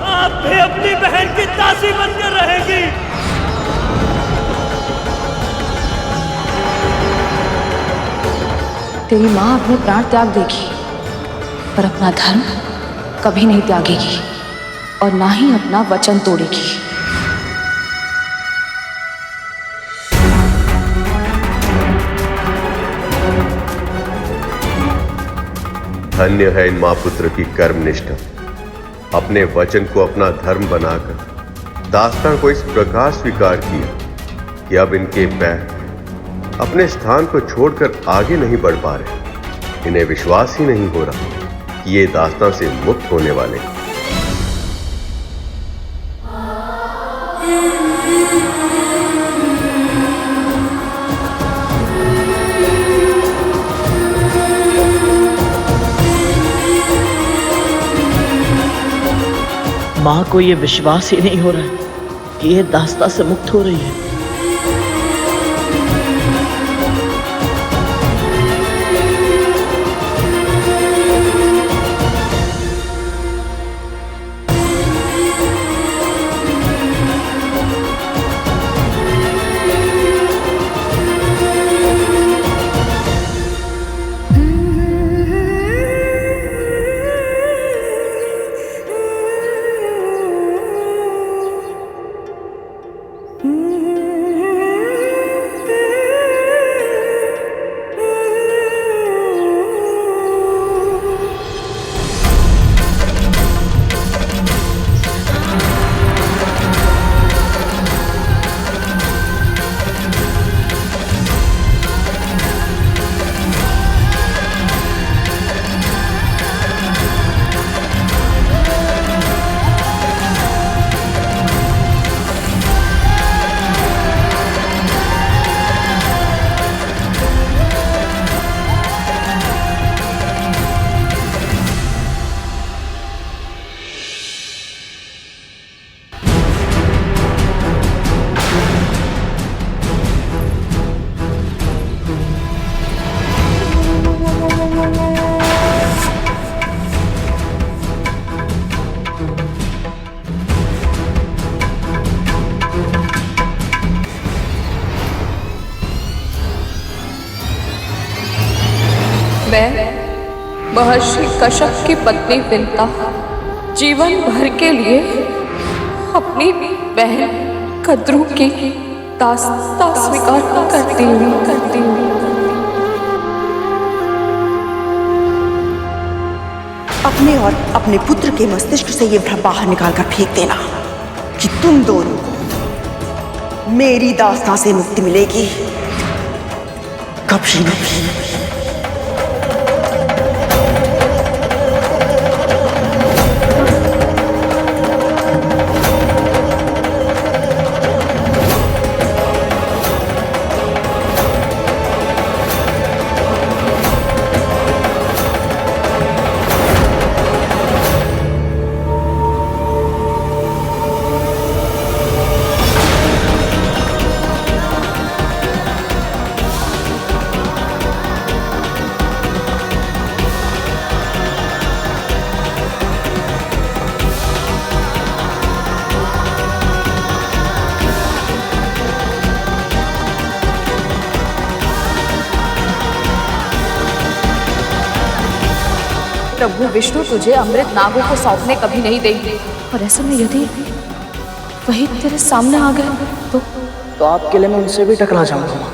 आप भी अपनी बहन की दासी बनकर रहेंगी। तेरी माँ अपने प्राण त्याग देगी, पर अपना धर्म कभी नहीं त्यागेगी और ना ही अपना वचन तोड़ेगी। धन्य है इन मां पुत्र की कर्मनिष्ठा। अपने वचन को अपना धर्म बनाकर दास्तां को इस प्रकार स्वीकार किया कि अब इनके पैर अपने स्थान को छोड़कर आगे नहीं बढ़ पा रहे। इन्हें विश्वास ही नहीं हो रहा कि ये दास्तां से मुक्त होने वाले हैं। माँ को ये विश्वास ही नहीं हो रहा है कि ये दास्तां से मुक्त हो रही है। मैं महर्षि कश्यप की पत्नी विंता जीवन भर के लिए अपनी बहन कद्रू की दास्तां स्वीकार करती हूँ। अपने और अपने पुत्र के मस्तिष्क से ये भ्रम बाहर निकालकर फेंक देना कि तुम दोनों को मेरी दास्तां से मुक्ति मिलेगी कभी नहीं। प्रभु विष्णु तुझे अमृत नागों को सौंपने कभी नहीं देंगे, और ऐसे में यदि वही तेरे सामने आ गए तो आपके लिए मैं उनसे भी टकरा जाऊंगा।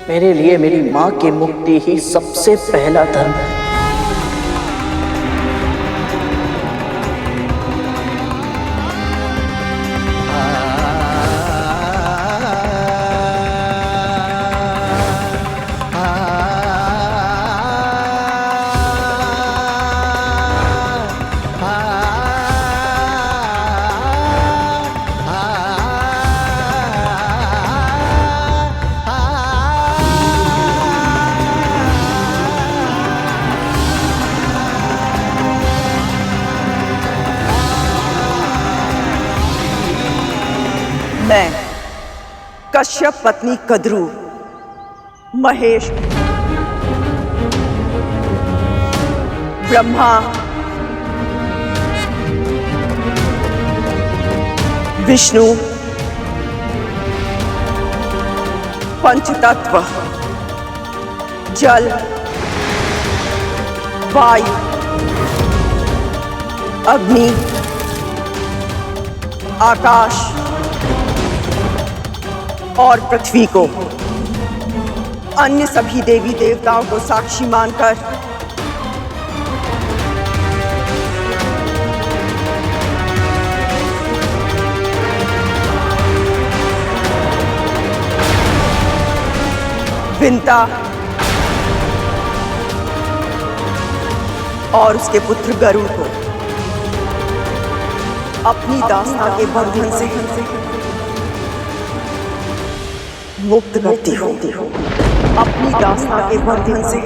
मेरे लिए मेरी माँ की मुक्ति ही सबसे पहला धर्म है। मैं कश्यप पत्नी कद्रू महेश ब्रह्मा विष्णु पंचतत्व जल वायु अग्नि आकाश और पृथ्वी को अन्य सभी देवी देवताओं को साक्षी मानकर विंता और उसके पुत्र गरुड़ को अपनी दास्ता के बंधन से मुक्त करती हूँ। अपनी दास्ता के बंधन से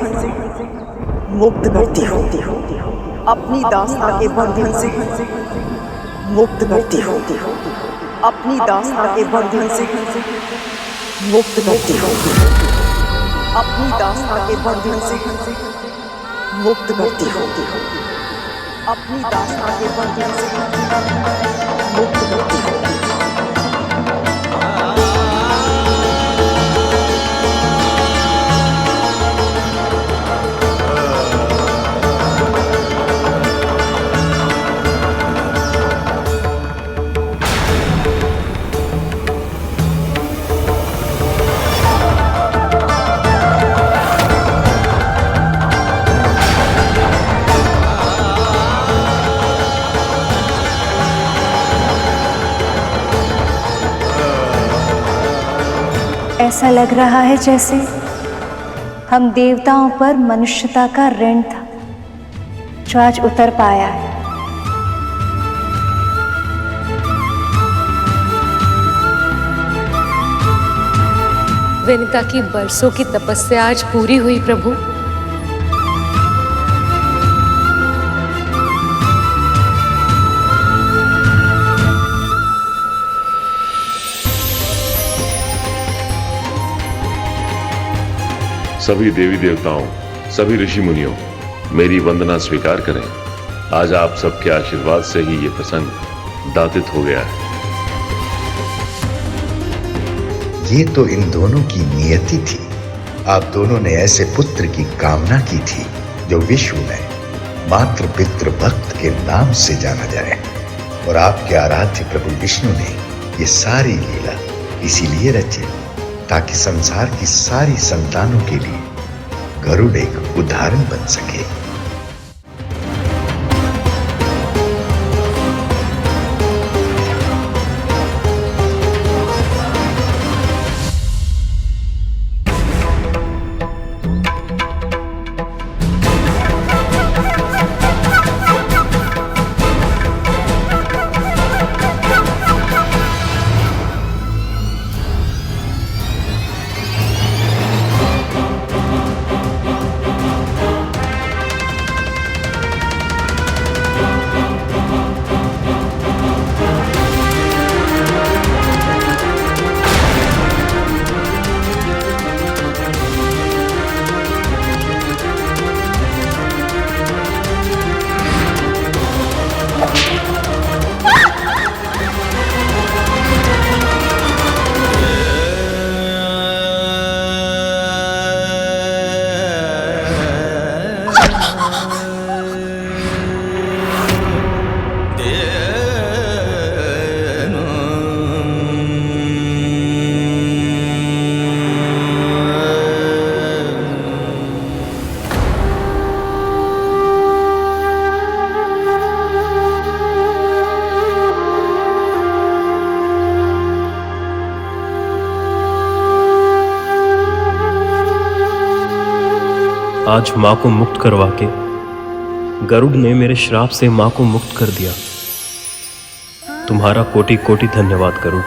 मुक्त करती हूँ। अपनी दास्ता के बंधन से मुक्त करती हूँ। अपनी दास्ता के बंधन से मुक्त करती हूँ। अपनी दास्ता के बंधन से मुक्त करती हूँ। अपनी दास्ता के बंधन से मुक्त करती हूँ। ऐसा लग रहा है जैसे हम देवताओं पर मनुष्यता का ऋण था जो आज उतर पाया है। विनीता की बरसों की तपस्या आज पूरी हुई प्रभु। सभी देवी देवताओं, सभी ऋषि मुनियों, मेरी वंदना स्वीकार करें। आज आप सबके आशीर्वाद से ही ये प्रसंग दातित हो गया है। ये तो इन दोनों की नियति थी। आप दोनों ने ऐसे पुत्र की कामना की थी जो विश्व में मातृ पितृ भक्त के नाम से जाना जाए, और आपके आराध्य प्रभु विष्णु ने ये सारी लीला इसीलिए रची ताकि संसार की सारी संतानों के लिए गरुड़ एक उदाहरण बन सके। आज माँ को मुक्त करवा के गरुड़ ने मेरे श्राप से माँ को मुक्त कर दिया। तुम्हारा कोटि कोटि धन्यवाद गरुड़।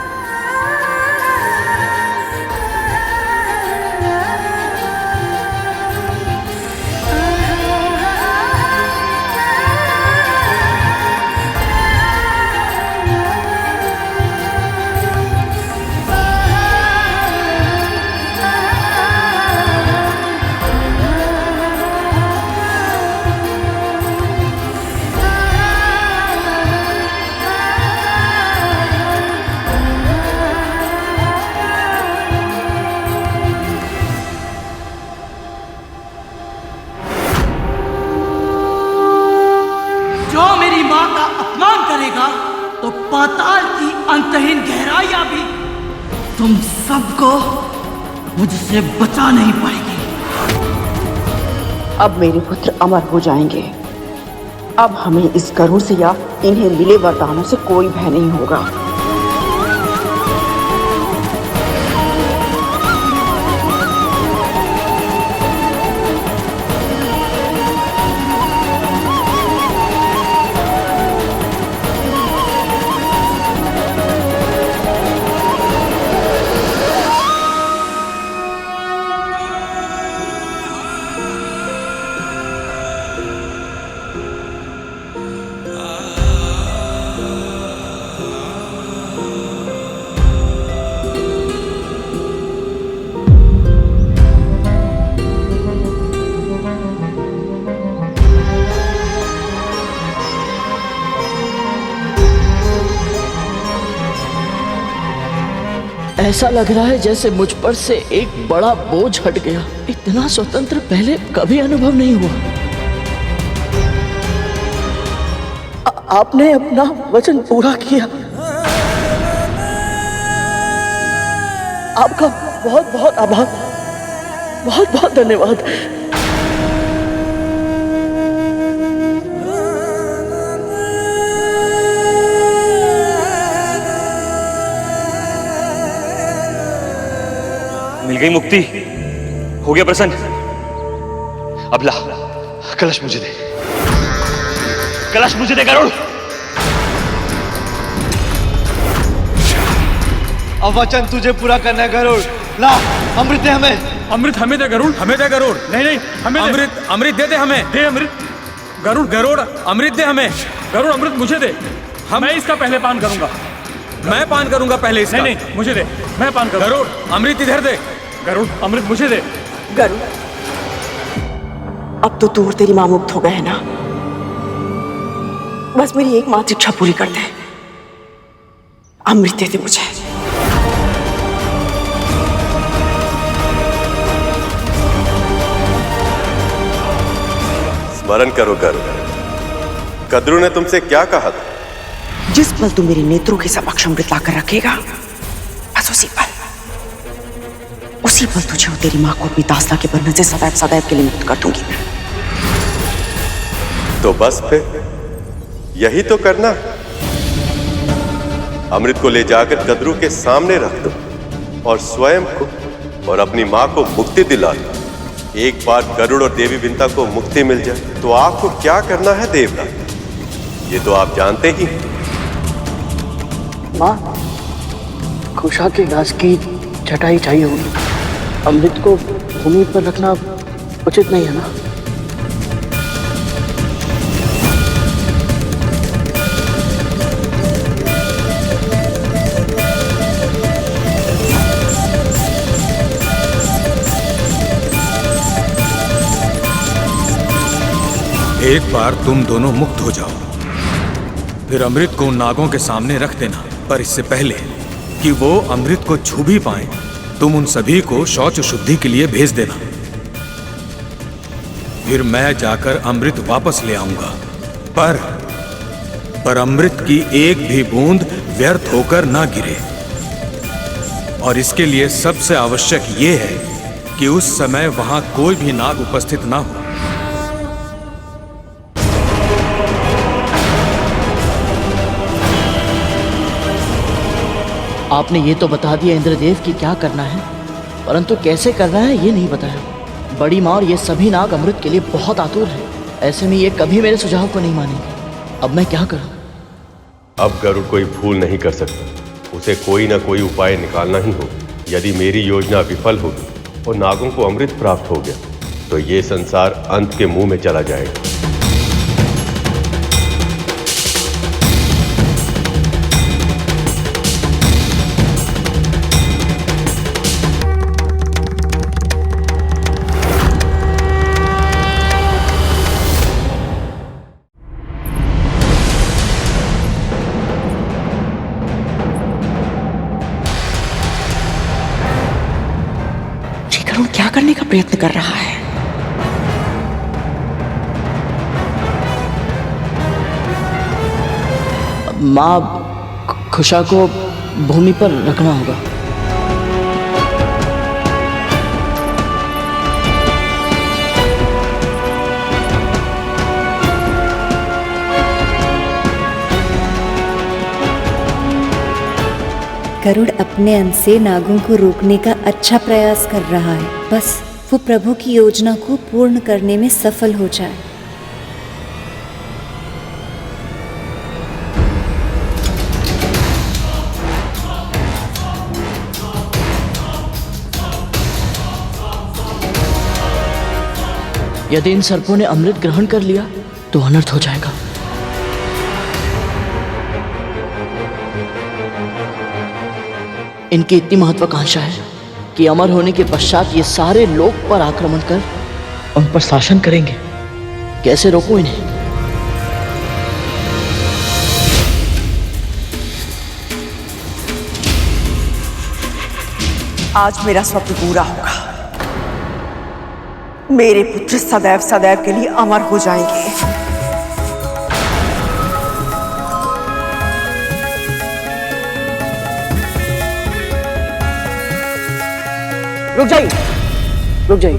तुम सबको मुझसे बचा नहीं पाएगी। अब मेरे पुत्र अमर हो जाएंगे। अब हमें इस गरुड़ से या इन्हें मिले वरदानों से कोई भय नहीं होगा। ऐसा लग रहा है जैसे मुझ पर से एक बड़ा बोझ हट गया। इतना स्वतंत्र पहले कभी अनुभव नहीं हुआ। आपने अपना वचन पूरा किया। आपका बहुत बहुत आभार, बहुत बहुत धन्यवाद। मिल गई मुक्ति, हो गया प्रसन्न। अब ला कलश मुझे दे, कलश मुझे दे गरुड़। अब वचन तुझे पूरा करना है गरुड़। ला अमृत दे हमें। अमृत हमें दे गरुड़, हमें दे गरुड़। नहीं नहीं हमें अमृत, अमृत दे दे हमें। दे अमृत गरुड़, गरुड़ अमृत दे हमें। गरुड़ अमृत मुझे दे, मैं इसका पहले पान करूंगा। मैं पान करूंगा पहले इसका। नहीं नहीं मुझे दे, मैं पान करूंगा। गरुड़ अमृत इधर दे। गरुड़ अमृत मुझे दे। गरुड़ अब तो तू और तेरी मां मुक्त हो गए हैं ना। बस मेरी एकमात्र इच्छा पूरी कर दे। अमृत दे दे मुझे। स्मरण करो गरुड़, कद्रू ने तुमसे क्या कहा था? जिस पल तू मेरे नेत्रों के समक्ष अमृत लाकर रखेगा, बस उसी पल तुझे और तेरी मां को अपनी दासता के बंधन से सदैव सदैव के लिए मुक्त कर दूंगी। तो बस फिर यही तो करना है। अमृत को ले जाकर कद्रू के सामने रख दो और स्वयं को और अपनी मां को मुक्ति दिला दो। एक बार गरुड़ और देवी विंता को मुक्ति मिल जाए तो आपको क्या करना है देवराज, ये तो आप जानते ही। मां, खुशा के घास की छटाई चाहिए होगी। अमृत को भूमि पर रखना उचित नहीं है ना? एक बार तुम दोनों मुक्त हो जाओ, फिर अमृत को उन नागों के सामने रख देना। पर इससे पहले कि वो अमृत को छू भी पाएं, तुम उन सभी को शौच शुद्धि के लिए भेज देना। फिर मैं जाकर अमृत वापस ले आऊंगा। पर अमृत की एक भी बूंद व्यर्थ होकर ना गिरे। और इसके लिए सबसे आवश्यक ये है कि उस समय वहां कोई भी नाग उपस्थित ना हो। आपने ये तो बता दिया इंद्रदेव कि क्या करना है, परंतु कैसे करना है ये नहीं बताया। बड़ी माँ और ये सभी नाग अमृत के लिए बहुत आतुर हैं। ऐसे में ये कभी मेरे सुझाव को नहीं मानेंगे। अब मैं क्या करूं? अब गरुड़ कोई भूल नहीं कर सकता, उसे कोई ना कोई उपाय निकालना ही होगा। यदि मेरी योजना विफल होगी और नागों को अमृत प्राप्त हो गया तो ये संसार अंत के मुंह में चला जाएगा। क्या करने का प्रयत्न कर रहा है? माँ, खुशा को भूमि पर रखना होगा। गरुड़ अपने अंश से नागों को रोकने का अच्छा प्रयास कर रहा है, बस वो प्रभु की योजना को पूर्ण करने में सफल हो जाए। यदि इन सर्पों ने अमृत ग्रहण कर लिया तो अनर्थ हो जाएगा। इनकी इतनी महत्वाकांक्षा है कि अमर होने के पश्चात ये सारे लोक पर आक्रमण कर उन पर शासन करेंगे। कैसे रोकूं इन्हें? आज मेरा स्वप्न पूरा होगा। मेरे पुत्र सदैव सदैव के लिए अमर हो जाएंगे। रुक जाइए, रुक जाइए।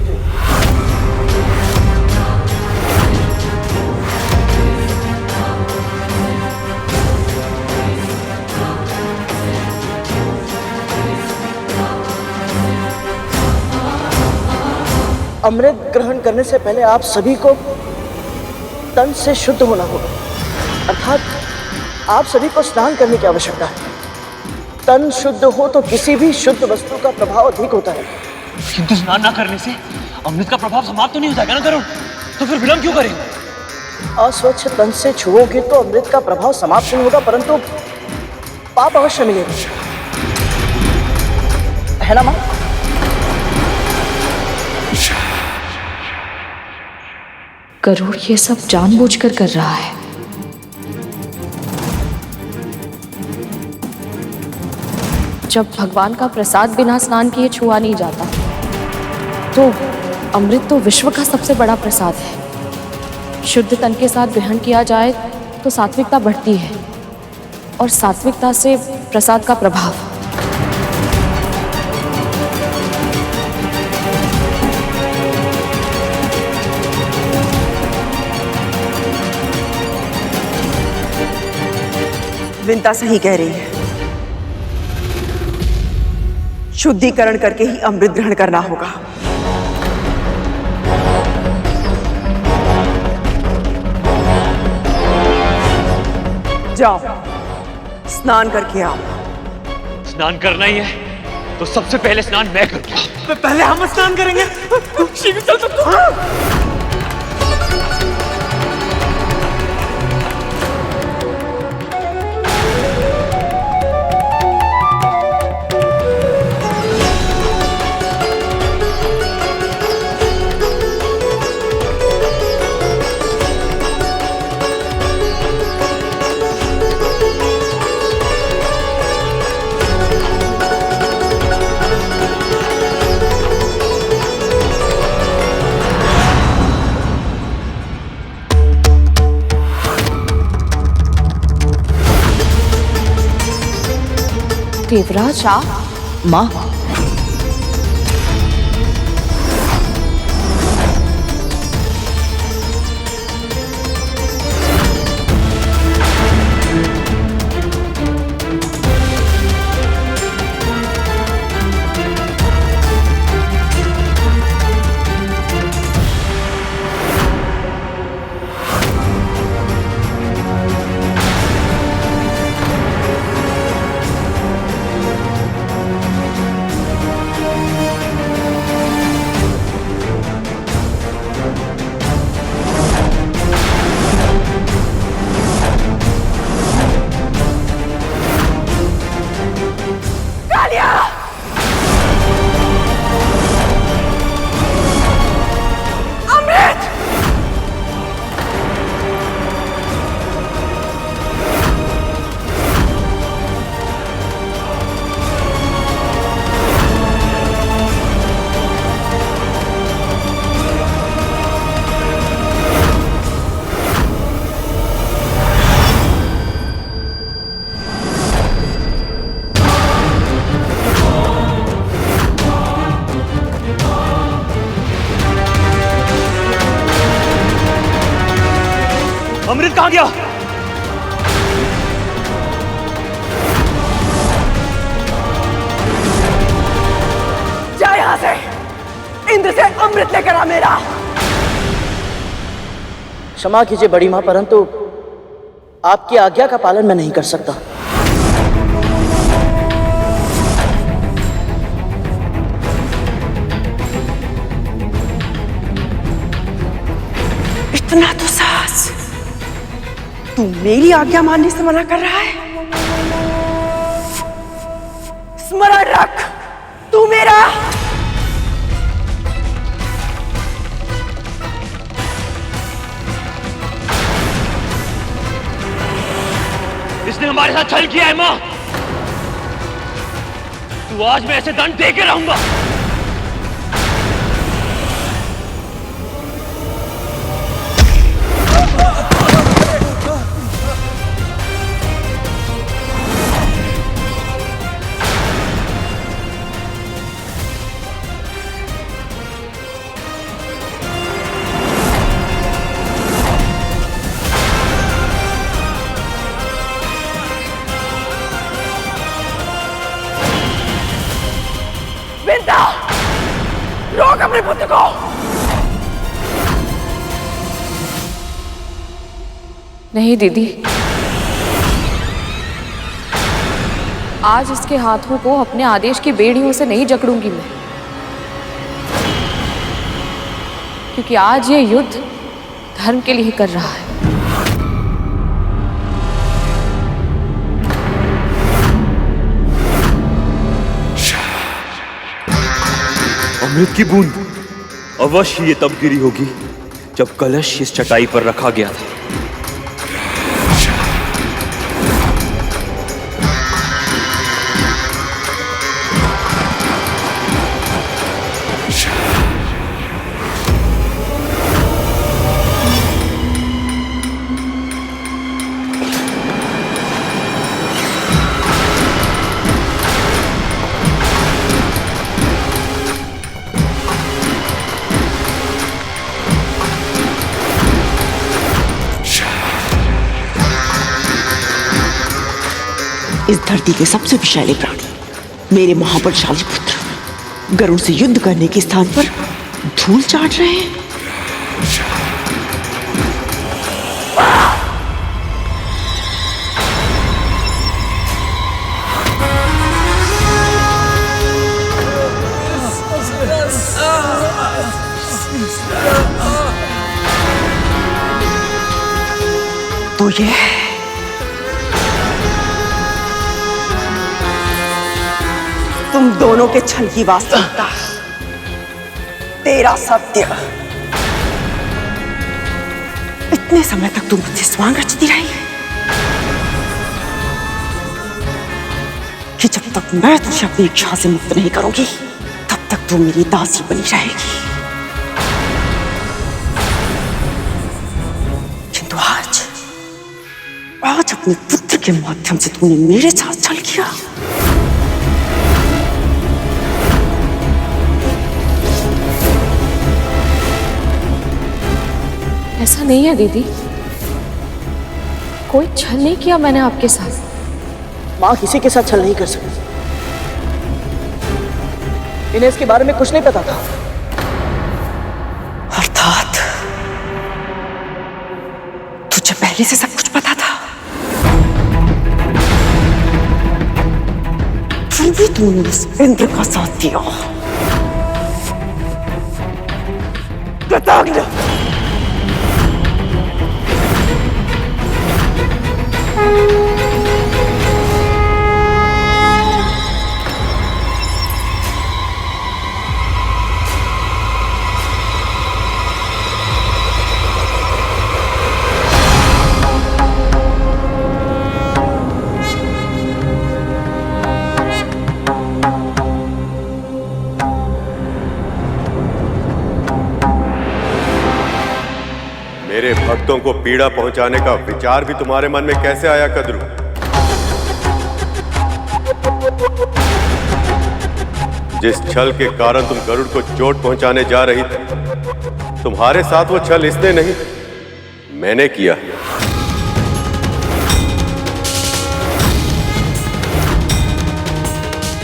अमृत ग्रहण करने से पहले आप सभी को तन से शुद्ध होना होगा, अर्थात आप सभी को स्नान करने की आवश्यकता है। तन शुद्ध हो तो किसी भी शुद्ध वस्तु का प्रभाव अधिक होता है। किंतु स्नान ना करने से अमृत का प्रभाव समाप्त तो नहीं हो जाएगा ना गरुड़? तो फिर विलंब क्यों करें? अस्वच्छ तन से छुओगे तो अमृत का प्रभाव समाप्त नहीं होगा, परंतु पाप अवश्य मिलेगा, है ना मां? गरुड़ ये सब जानबूझकर कर रहा है। जब भगवान का प्रसाद बिना स्नान किए छुआ नहीं जाता, तो अमृत तो विश्व का सबसे बड़ा प्रसाद है। शुद्ध तन के साथ ग्रहण किया जाए तो सात्विकता बढ़ती है, और सात्विकता से प्रसाद का प्रभाव। विंता सही कह रही है। शुद्धिकरण करके ही अमृत ग्रहण करना होगा। जाओ, स्नान करके आओ। स्नान करना ही है तो सबसे पहले स्नान मैं करूंगा। पहले हम स्नान करेंगे। शीघ्र चल सकते। देवराज, माँ, अमृत कहाँ गया? अमृत लेकर आ मेरा। क्षमा कीजिए बड़ी माँ, परंतु आपकी आज्ञा का पालन मैं नहीं कर सकता। इतना तो साहस, तू मेरी आज्ञा मानने से मना कर रहा है? स्मरण रख, तू मेरा इसने हमारे साथ छल किया है माँ। तू आज मैं ऐसे दंड दे के रहूंगा। विंता, रोक अपने पुत्र को। नहीं दीदी, आज इसके हाथों को अपने आदेश की बेड़ियों से नहीं जकड़ूंगी मैं, क्योंकि आज ये युद्ध धर्म के लिए कर रहा है। अमृत की बूंद अवश्य ये तब गिरी होगी जब कलश इस चटाई पर रखा गया था। इस धरती के सबसे विषैले प्राणी मेरे महाबलशाली पुत्र गरुड़ से युद्ध करने के स्थान पर धूल चाट रहे हैं। तो ये तुम दोनों के छल की वास्तविकता, तेरा सत्य। इतने समय तक तुम मुझसे स्वांग रचती रही कि जब तक मैं तुझे अपनी इच्छा से मुक्त नहीं करूंगी तब तक तू मेरी दासी बनी रहेगी। किंतु आज अपने पुत्र के माध्यम से तूने मेरे साथ छल किया। ऐसा नहीं है दीदी, कोई छल नहीं किया मैंने आपके साथ। माँ किसी के साथ छल नहीं कर सकती। इन्हें इसके बारे में कुछ नहीं पता था। अर्थात तुझे पहले से सब कुछ पता था, फिर भी तूने उस इंद्र का साथ दिया। कृतज्ञ। मेरे भक्तों को पीड़ा पहुंचाने का विचार भी तुम्हारे मन में कैसे आया कद्रू? जिस छल के कारण तुम गरुड़ को चोट पहुंचाने जा रही थी, तुम्हारे साथ वो छल इसने नहीं, मैंने किया।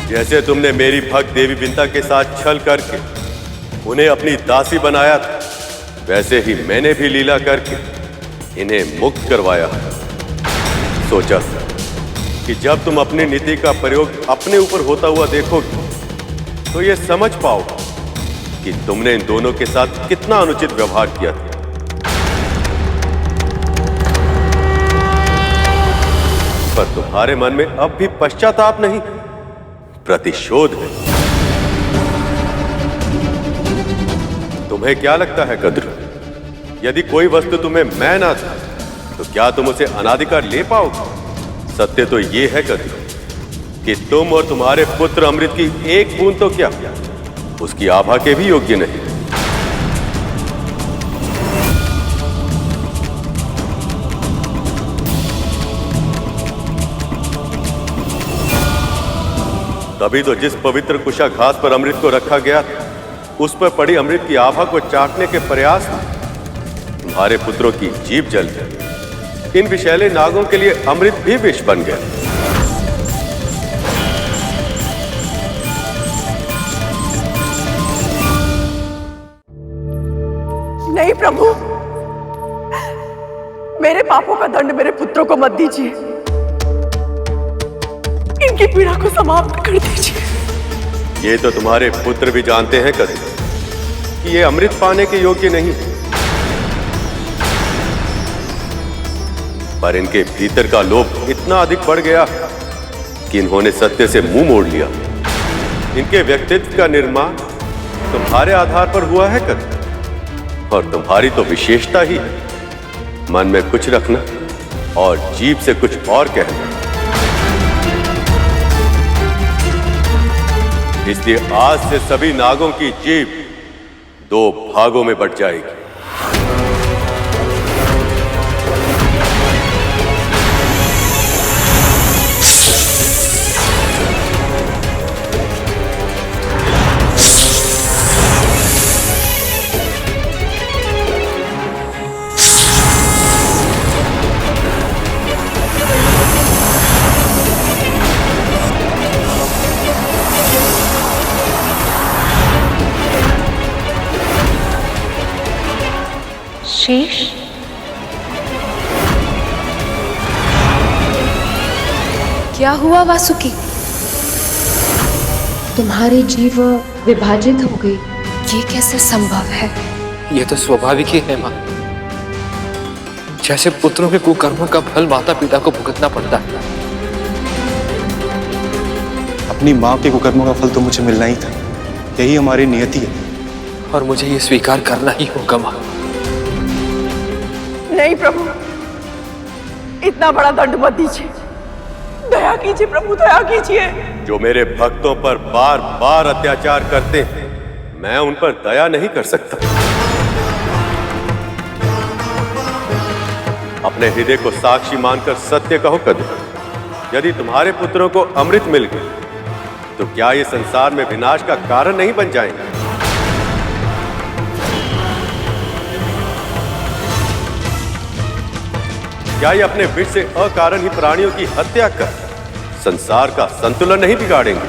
जैसे तुमने मेरी भक्त देवी विंता के साथ छल करके उन्हें अपनी दासी बनाया था, वैसे ही मैंने भी लीला करके इन्हें मुक्त करवाया। सोचा कि जब तुम अपनी नीति का प्रयोग अपने ऊपर होता हुआ देखोगे तो ये समझ पाओगे कि तुमने इन दोनों के साथ कितना अनुचित व्यवहार किया था। पर तुम्हारे मन में अब भी पश्चाताप नहीं, प्रतिशोध है। तुम्हें क्या लगता है कद्रू, यदि कोई वस्तु तुम्हें मैं ना था तो क्या तुम उसे अनाधिकार ले पाओगे? सत्य तो ये है कद्रू कि तुम और तुम्हारे पुत्र अमृत की एक बूंद तो क्या उसकी आभा के भी योग्य नहीं। तभी तो जिस पवित्र कुशाघात पर अमृत को रखा गया था, उस पर पड़ी अमृत की आभा को चाटने के प्रयास में तुम्हारे पुत्रों की जीभ जल गई। इन विषैले नागों के लिए अमृत भी विष बन गया। नहीं प्रभु, मेरे पापों का दंड मेरे पुत्रों को मत दीजिए, इनकी पीड़ा को समाप्त कर दीजिए। ये तो तुम्हारे पुत्र भी जानते हैं कद्रू कि ये अमृत पाने के योग्य नहीं, पर इनके भीतर का लोभ इतना अधिक बढ़ गया कि इन्होंने सत्य से मुंह मोड़ लिया। इनके व्यक्तित्व का निर्माण तुम्हारे आधार पर हुआ है कद्रू, और तुम्हारी तो विशेषता ही है मन में कुछ रखना और जीभ से कुछ और कहना। इसलिए आज से सभी नागों की जीभ दो भागों में बंट जाएगी। शेष, क्या हुआ वासुकी? तुम्हारी जीव विभाजित हो गई। ये कैसे संभव है? यह तो स्वाभाविक ही है मां। जैसे पुत्रों के कुकर्मों का फल माता पिता को भुगतना पड़ता है। अपनी माँ के कुकर्मों का फल तो मुझे मिलना ही था, यही हमारी नियति है, और मुझे ये स्वीकार करना ही होगा मां। नहीं प्रभु, इतना बड़ा दंड मत दीजिए, दया कीजिए प्रभु, दया कीजिए। जो मेरे भक्तों पर बार बार अत्याचार करते हैं, मैं उन पर दया नहीं कर सकता। अपने हृदय को साक्षी मानकर सत्य कहो कद्रू, यदि तुम्हारे पुत्रों को अमृत मिल गया तो क्या ये संसार में विनाश का कारण नहीं बन जाएंगे? क्या ये अपने विष से अकारण ही प्राणियों की हत्या कर संसार का संतुलन नहीं बिगाड़ेंगे?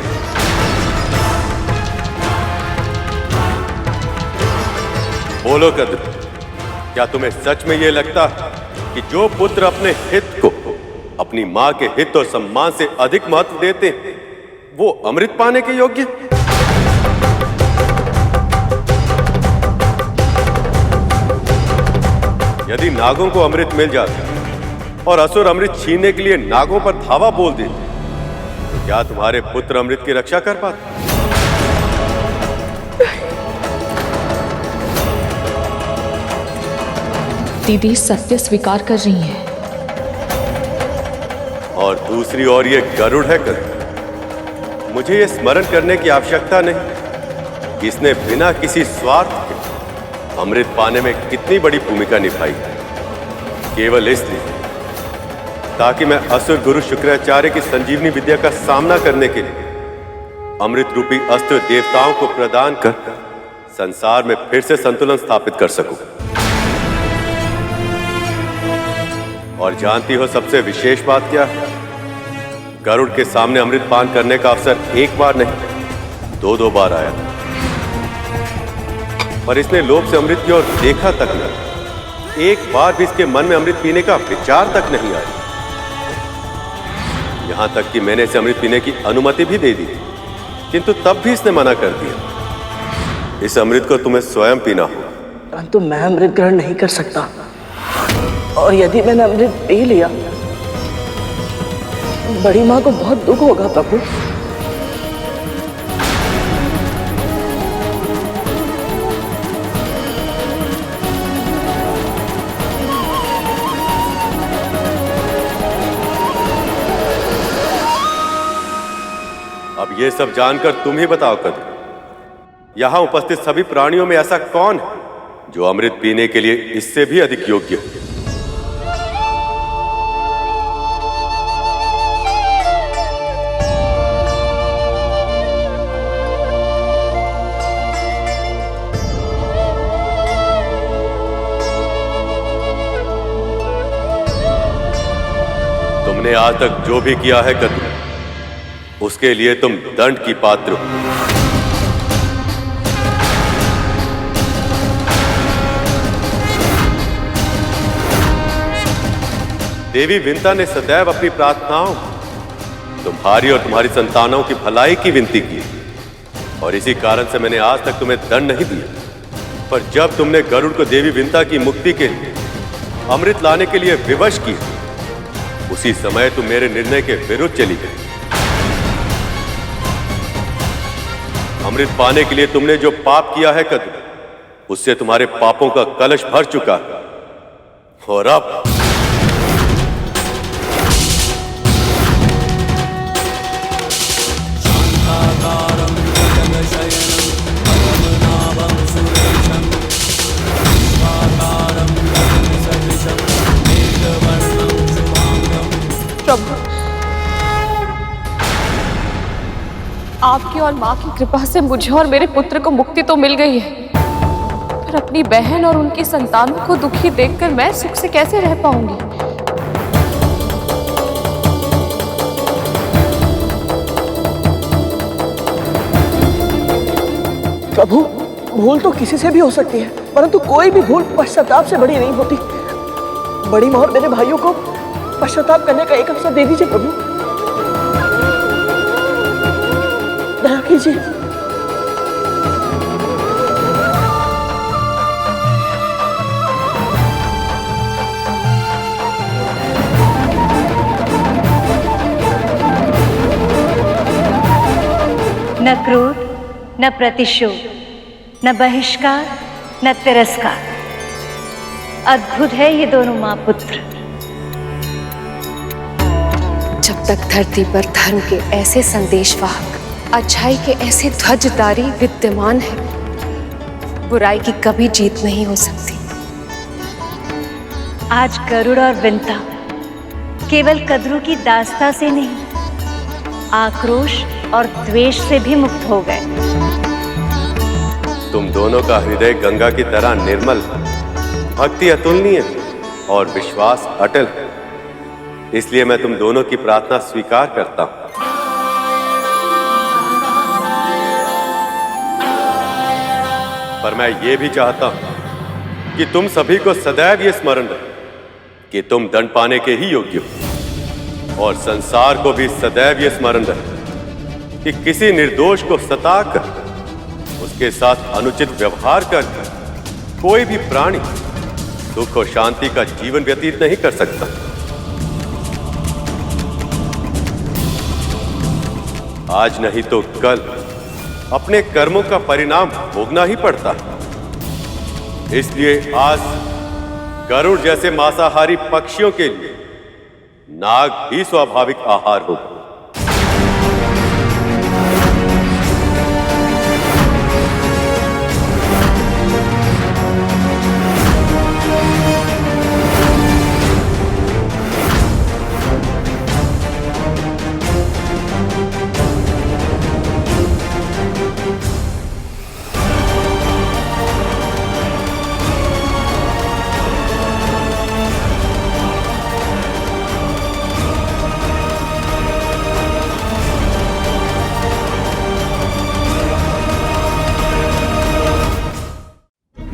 बोलो कद्रू, क्या तुम्हें सच में यह लगता कि जो पुत्र अपने हित को अपनी मां के हित और सम्मान से अधिक महत्व देते हैं, वो अमृत पाने के योग्य? यदि नागों को अमृत मिल जाता और असुर अमृत छीनने के लिए नागों पर धावा बोल देते, तो क्या तुम्हारे पुत्र अमृत की रक्षा कर पाते? दीदी सत्य स्वीकार कर रही है। और दूसरी ओर ये गरुड़ है कद्रू, मुझे ये स्मरण करने की आवश्यकता नहीं कि इसने बिना किसी स्वार्थ के अमृत पाने में कितनी बड़ी भूमिका निभाई, केवल इसलिए ताकि मैं असुर गुरु शुक्राचार्य की संजीवनी विद्या का सामना करने के लिए अमृत रूपी अस्त्र देवताओं को प्रदान कर संसार में फिर से संतुलन स्थापित कर सकूं। और जानती हो सबसे विशेष बात क्या है? गरुड़ के सामने अमृत पान करने का अवसर एक बार नहीं, दो बार आया। पर इसने लोभ से अमृत की ओर देखा तक नहीं। एक बार भी इसके मन में अमृत पीने का विचार तक नहीं आया। यहां तक कि मैंने इसे अमृत पीने की अनुमति भी दे दी, किंतु तब भी इसने मना कर दिया। इस अमृत को तुम्हें स्वयं पीना होगा। परंतु मैं अमृत ग्रहण नहीं कर सकता, और यदि मैंने अमृत पी लिया, बड़ी माँ को बहुत दुख होगा प्रभु। अब ये सब जानकर तुम ही बताओ कद्रू, यहां उपस्थित सभी प्राणियों में ऐसा कौन है जो अमृत पीने के लिए इससे भी अधिक योग्य हो? तुमने आज तक जो भी किया है कद्रू, उसके लिए तुम दंड की पात्र हो। देवी विंता ने सदैव अपनी प्रार्थनाओं तुम्हारी और तुम्हारी संतानों की भलाई की विनती की, और इसी कारण से मैंने आज तक तुम्हें दंड नहीं दिया। पर जब तुमने गरुड़ को देवी विंता की मुक्ति के लिए अमृत लाने के लिए विवश किया, उसी समय तुम मेरे निर्णय के विरुद्ध चली गई। अमृत पाने के लिए तुमने जो पाप किया है कद्रू, उससे तुम्हारे पापों का कलश भर चुका है। और अब प्रभु, आपकी और माँ की कृपा से मुझे और मेरे पुत्र को मुक्ति तो मिल गई है, पर अपनी बहन और उनकी संतानों को दुखी देखकर मैं सुख से कैसे रह पाऊंगी? प्रभु, भूल तो किसी से भी हो सकती है, परंतु कोई भी भूल पश्चाताप से बड़ी नहीं होती। बड़ी माँ और मेरे भाइयों को पश्चाताप करने का एक अवसर दे दीजिए प्रभु, दया कीजिए। न क्रोध, न प्रतिशोध, न बहिष्कार, न तिरस्कार। अद्भुत है ये दोनों माँ पुत्र। जब तक धरती पर धर्म के ऐसे संदेशवाहक, अच्छाई के ऐसे ध्वजधारी विद्यमान है, बुराई की कभी जीत नहीं हो सकती। आज गरुड़ और विंता केवल कद्रू की दास्ता से नहीं, आक्रोश और द्वेष से भी मुक्त हो गए। तुम दोनों का हृदय गंगा की तरह निर्मल, भक्ति अतुलनीय और विश्वास अटल है। इसलिए मैं तुम दोनों की प्रार्थना स्वीकार करता हूं। पर मैं ये भी चाहता हूं कि तुम सभी को सदैव ये स्मरण रहे कि तुम दंड पाने के ही योग्य हो, और संसार को भी सदैव ये स्मरण रहे कि किसी निर्दोष को सताकर, उसके साथ अनुचित व्यवहार कर कोई भी प्राणी सुख और शांति का जीवन व्यतीत नहीं कर सकता। आज नहीं तो कल अपने कर्मों का परिणाम भोगना ही पड़ता है। इसलिए आज गरुड़ जैसे मांसाहारी पक्षियों के लिए नाग भी स्वाभाविक आहार होगा।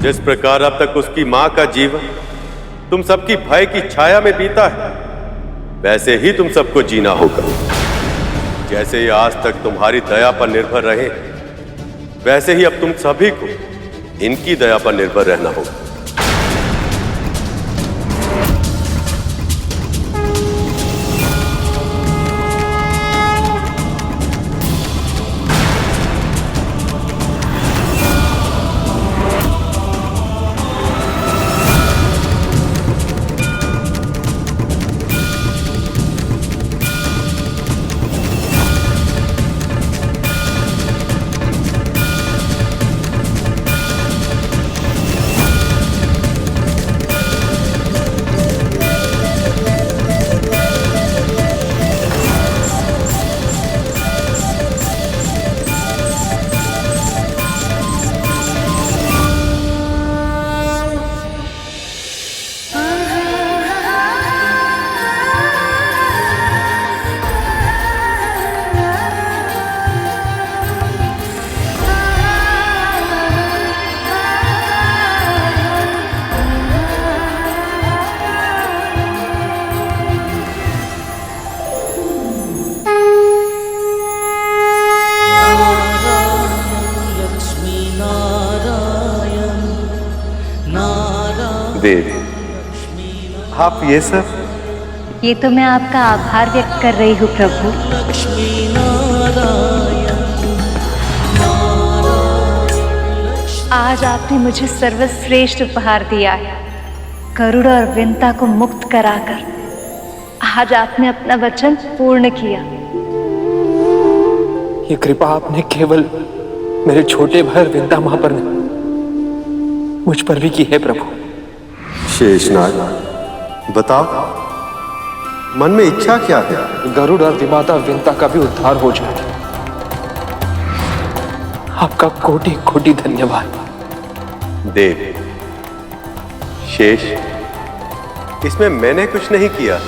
जिस प्रकार अब तक उसकी मां का जीवन तुम सबकी भय की छाया में बीता है, वैसे ही तुम सबको जीना होगा। जैसे ये आज तक तुम्हारी दया पर निर्भर रहे, वैसे ही अब तुम सभी को इनकी दया पर निर्भर रहना होगा। आप ये सब? ये तो मैं आपका आभार व्यक्त कर रही हूँ प्रभु। आज आपने मुझे सर्वश्रेष्ठ उपहार दिया है, गरुड़ और विंता को मुक्त कराकर। आज आपने अपना वचन पूर्ण किया। ये कृपा आपने केवल मेरे छोटे भाई विंता मां पर नहीं, मुझ पर भी की है प्रभु। शेषनाग, बताओ मन में इच्छा क्या है? गरुड़ और विमाता विंता का भी उद्धार हो जाए। आपका कोटि कोटि धन्यवाद। देव, शेष, इसमें मैंने कुछ नहीं किया।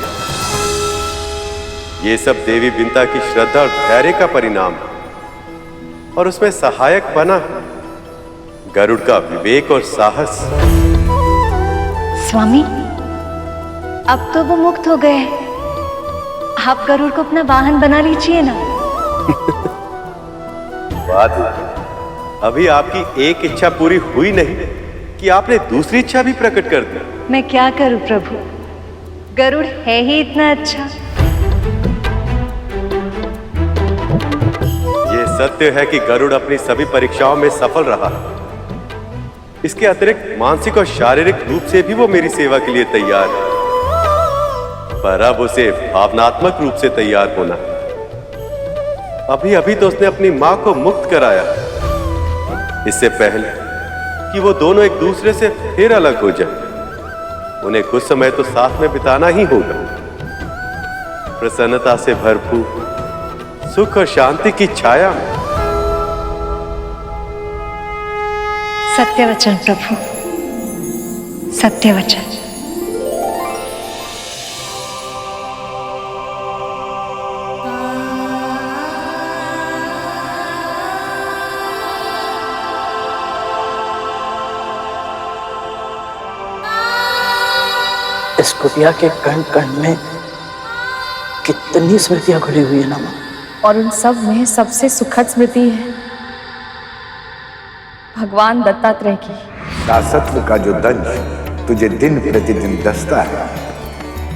ये सब देवी विंता की श्रद्धा और धैर्य का परिणाम है, और उसमें सहायक बना गरुड़ का विवेक और साहस। स्वामी, अब तो वो मुक्त हो गए। आप गरुड़ को अपना वाहन बना लीजिए ना। बात अभी आपकी एक इच्छा पूरी हुई नहीं कि आपने दूसरी इच्छा भी प्रकट कर दी। मैं क्या करूं प्रभु, गरुड़ है ही इतना अच्छा। ये सत्य है कि गरुड़ अपनी सभी परीक्षाओं में सफल रहा। इसके अतिरिक्त मानसिक और शारीरिक रूप से भी वो मेरी सेवा के लिए तैयार है, पर अब उसे भावनात्मक रूप से तैयार होना। अभी अभी तो उसने अपनी मां को मुक्त कराया, इससे पहले कि वो दोनों एक दूसरे से फिर अलग हो जाए, उन्हें कुछ समय तो साथ में बिताना ही होगा। प्रसन्नता से भरपूर सुख और शांति की छाया में। सत्य वचन प्रभु, सत्य वचन। इस कुटिया के कण कण में कितनी स्मृतियां घुली हुई है ना मां, और उन सब में सबसे सुखद स्मृति है भगवान दत्तात्रेय की। दासत्व का जो दंश तुझे दिन प्रतिदिन दसता है,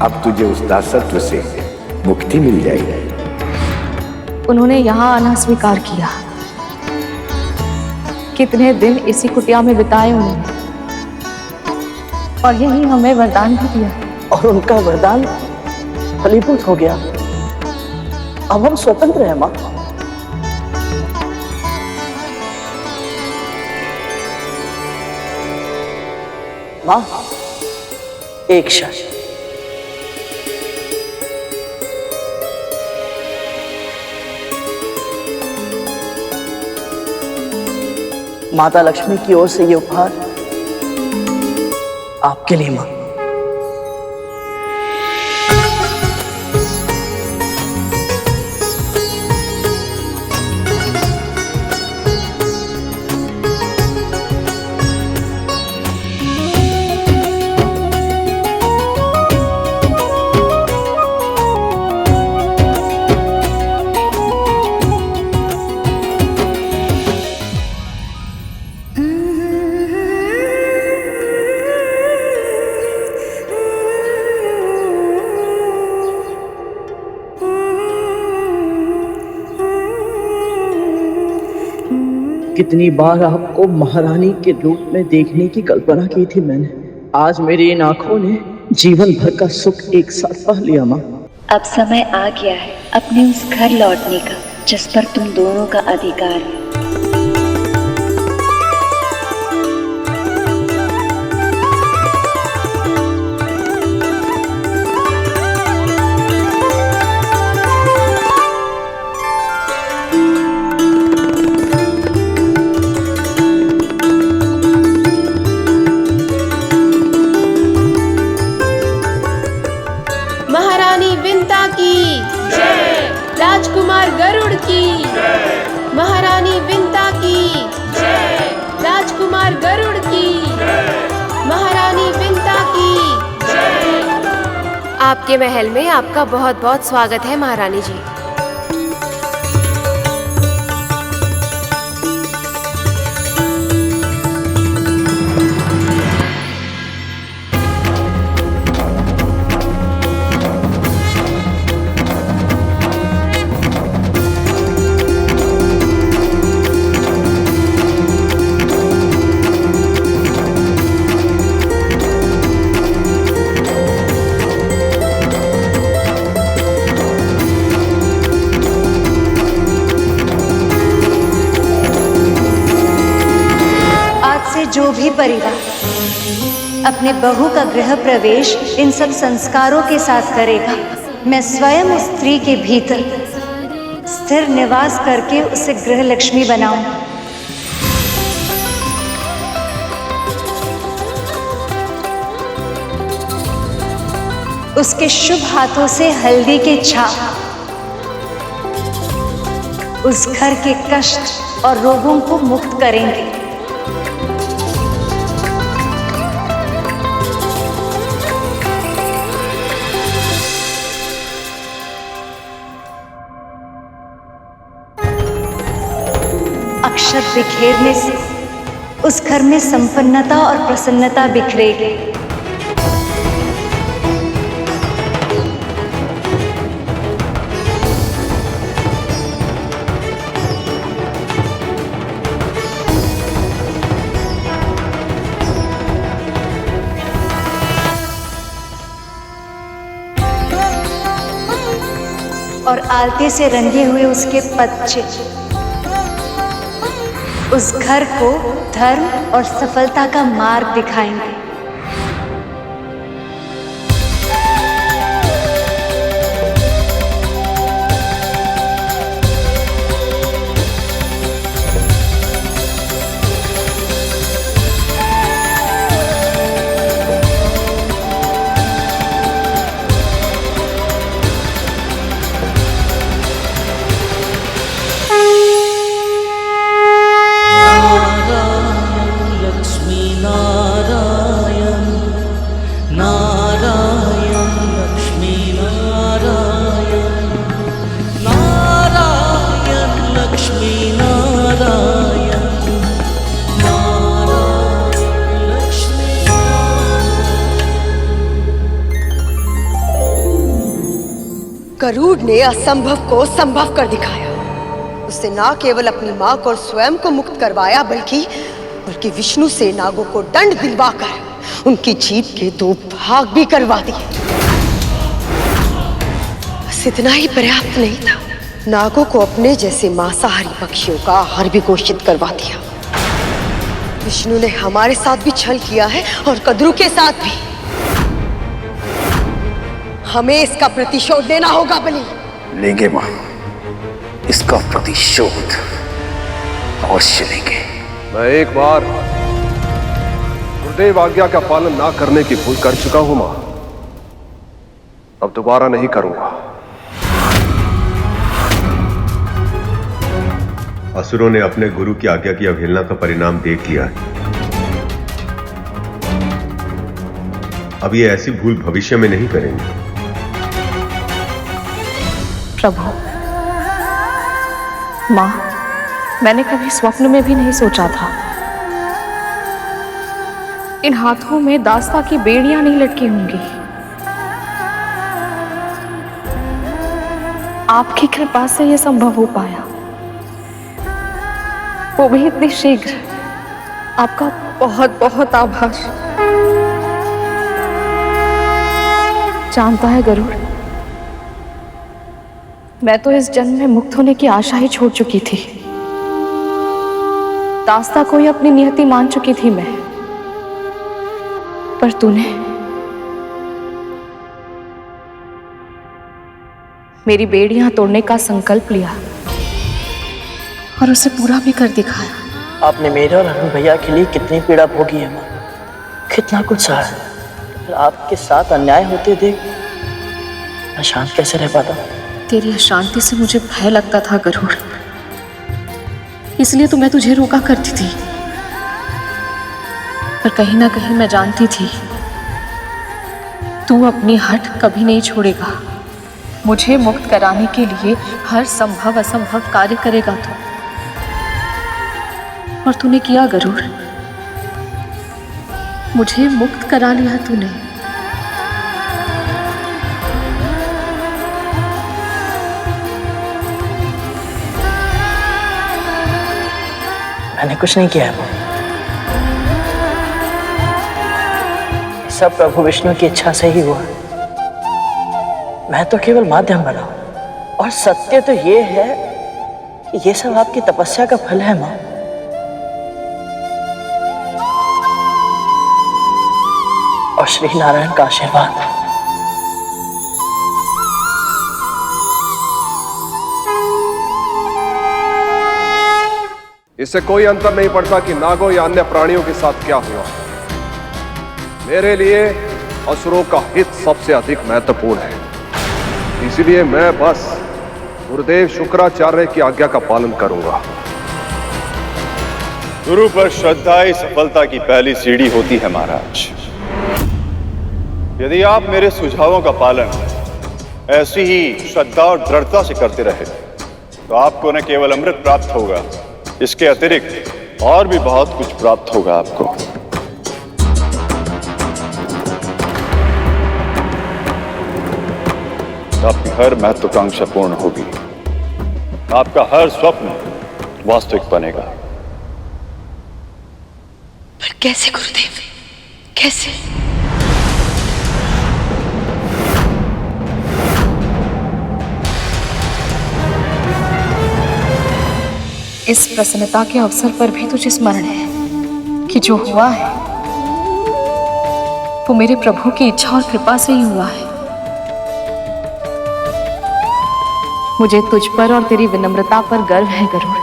अब तुझे उस दासत्व से मुक्ति मिल जाएगी। उन्होंने यहाँ आना स्वीकार किया। कितने दिन इसी कुटिया में बिताए उन्होंने, और यही हमें वरदान भी दिया। और उनका वरदान फलीभूत हो गया। अब हम स्वतंत्र हैं मां। मां, एक शर्त। माता लक्ष्मी की ओर से ये उपहार आपके लिए मां। कितनी बार आपको महारानी के रूप में देखने की कल्पना की थी मैंने। आज मेरी इन आंखों ने जीवन भर का सुख एक साथ पा लिया माँ। अब समय आ गया है अपने उस घर लौटने का जिस पर तुम दोनों का अधिकार है। महारानी विंता की जय, राजकुमार गरुड़ की जय, महारानी विंता की जय, राजकुमार गरुड़ की जय, महारानी विंता की जय। आपके महल में आपका बहुत बहुत स्वागत है महारानी जी। जो भी परिवार अपने बहू का गृह प्रवेश इन सब संस्कारों के साथ करेगा, मैं स्वयं उस स्त्री के भीतर स्थिर निवास करके उसे गृह लक्ष्मी बनाऊं। उसके शुभ हाथों से हल्दी के छाप उस घर के कष्ट और रोगों को मुक्त करेंगे। अक्षत बिखेरने से उस घर में संपन्नता और प्रसन्नता बिखरेगी। और आलते से रंगे हुए उसके पच्चे उस घर को धर्म और सफलता का मार्ग दिखाएंगे। गरुड़ ने असंभव को संभव कर दिखाया। उसने न केवल अपनी मां को और स्वयं को मुक्त करवाया बल्कि विष्णु से नागों को दंड दिलवाकर उनकी जीत के 2 भाग भी करवा दिए। बस इतना ही पर्याप्त नहीं था, नागों को अपने जैसे मांसाहारी पक्षियों का आहार भी घोषित करवा दिया। विष्णु ने हमारे साथ भी छल किया है और कद्रू के साथ भी। हमें इसका प्रतिशोध देना होगा बलि। लेंगे मां, इसका प्रतिशोध अवश्य लेंगे। मैं एक बार गुरुदेव आज्ञा का पालन ना करने की भूल कर चुका हूं मां, अब दोबारा नहीं करूंगा। असुरों ने अपने गुरु की आज्ञा की अवहेलना का परिणाम देख लिया है। अब ये ऐसी भूल भविष्य में नहीं करेंगे। प्रभु, मां, मैंने कभी स्वप्न में भी नहीं सोचा था इन हाथों में दास्ता की बेड़ियां नहीं लटकी होंगी। आपकी कृपा से यह संभव हो पाया। वो भी इतनी शीघ्र। आपका बहुत बहुत आभार। जानता है गरुड़, मैं तो इस जन्म में मुक्त होने की आशा ही छोड़ चुकी थी। दास्ता को ही अपनी नियति मान चुकी थी मैं, पर तूने मेरी बेड़ियां तोड़ने का संकल्प लिया और उसे पूरा भी कर दिखाया। आपने मेरे और अरुण भैया के लिए कितनी पीड़ा भोगी है माँ, कितना कुछ सहा है। फिर आपके साथ अन्याय होते देख मैं शांत कैसे रह पाता? तेरी अशांति से मुझे भय लगता था गरुड़, इसलिए तो मैं तुझे रोका करती थी। पर कहीं ना कहीं मैं जानती थी तू अपनी हट कभी नहीं छोड़ेगा। मुझे मुक्त कराने के लिए हर संभव असंभव कार्य करेगा तू, और तूने किया गरुड़। मुझे मुक्त करा लिया तूने। मैंने कुछ नहीं किया है। सब प्रभु विष्णु की इच्छा से ही हुआ। मैं तो केवल माध्यम बना, और सत्य तो ये है कि ये सब आपकी तपस्या का फल है माँ। और श्री नारायण का आशीर्वाद। इससे कोई अंतर नहीं पड़ता कि नागों या अन्य प्राणियों के साथ क्या हुआ। मेरे लिए असुरों का हित सबसे अधिक महत्वपूर्ण है, इसलिए मैं बस गुरुदेव शुक्राचार्य की आज्ञा का पालन करूंगा। गुरु पर श्रद्धा ही सफलता की पहली सीढ़ी होती है महाराज। यदि आप मेरे सुझावों का पालन ऐसी ही श्रद्धा और दृढ़ता से करते रहे तो आपको न केवल अमृत प्राप्त होगा, इसके अतिरिक्त और भी बहुत कुछ प्राप्त होगा आपको। आपकी हर महत्वाकांक्षा पूर्ण होगी, आपका हर स्वप्न वास्तविक बनेगा। पर कैसे गुरुदेव, कैसे? इस प्रसन्नता के अवसर पर भी तुझे स्मरण है कि जो हुआ है वो मेरे प्रभु की इच्छा और कृपा से ही हुआ है। मुझे तुझ पर और तेरी विनम्रता पर गर्व है गरुड़।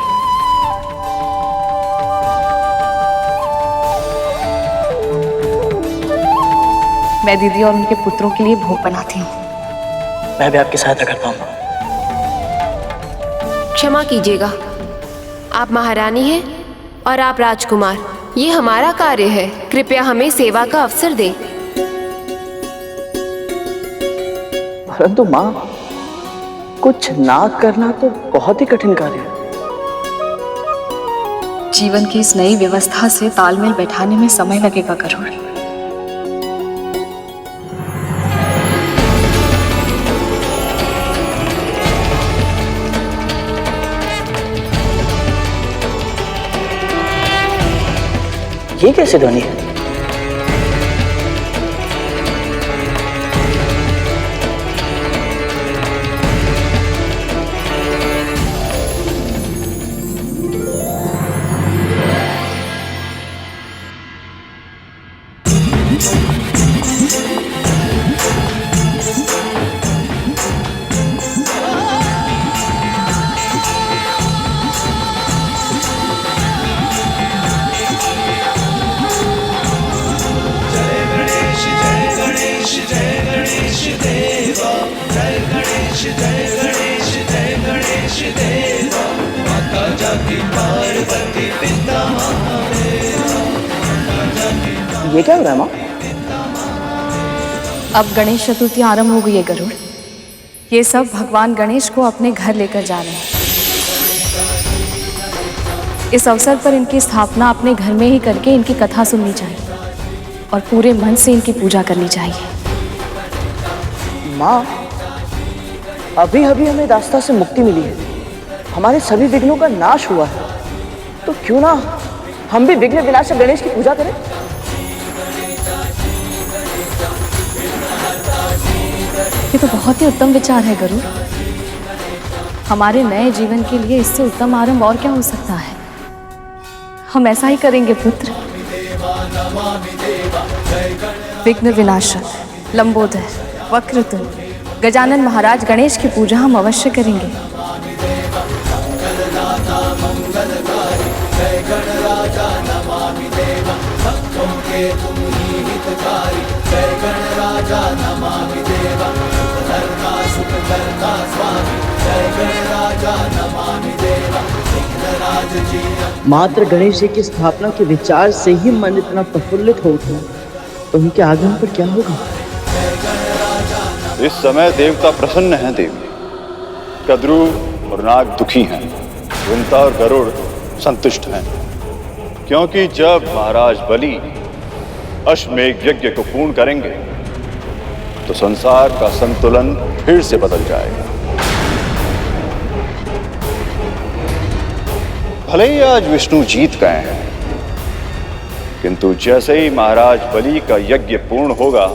मैं दीदी और उनके पुत्रों के लिए भोग बनाती हूँ। मैं भी आपकी सहायता करता हूँ। क्षमा कीजिएगा, आप महारानी हैं और आप राजकुमार। ये हमारा कार्य है, कृपया हमें सेवा का अवसर दें। परंतु माँ, कुछ ना करना तो बहुत ही कठिन कार्य है। जीवन की इस नई व्यवस्था से तालमेल बैठाने में समय लगेगा गरुड़। ये कैसे ध्वनि है? ये क्या हो रहा है माँ? अब गणेश चतुर्थी आरंभ हो गई है गरुड़। ये सब भगवान गणेश को अपने घर लेकर जा रहे हैं। इस अवसर पर इनकी स्थापना अपने घर में ही करके इनकी कथा सुननी चाहिए और पूरे मन से इनकी पूजा करनी चाहिए। माँ, अभी अभी हमें दास्ता से मुक्ति मिली है, हमारे सभी विघ्नों का नाश हुआ है। तो क्यों ना हम भी विघ्न विनाशक गणेश की पूजा करें? ये तो बहुत ही उत्तम विचार है गरुड़। हमारे नए जीवन के लिए इससे उत्तम आरंभ और क्या हो सकता है। हम ऐसा ही करेंगे पुत्र। विघ्न विनाशक, लंबोदर, वक्रतुंड, गजानन महाराज गणेश की पूजा हम अवश्य करेंगे। मात्र गणेश जी की स्थापना के विचार से ही मन इतना प्रफुल्लित हो उठा, तो उनके आगमन पर क्या होगा? इस समय देवता प्रसन्न हैं देवी। कद्रू और नाग दुखी हैं, विंता और गरुड़ संतुष्ट हैं, क्योंकि जब महाराज बलि अश्वमेघ यज्ञ को पूर्ण करेंगे तो संसार का संतुलन फिर से बदल जाएगा। भले ही आज विष्णु जीत गए हैं, किंतु जैसे ही महाराज बलि का यज्ञ पूर्ण होगा,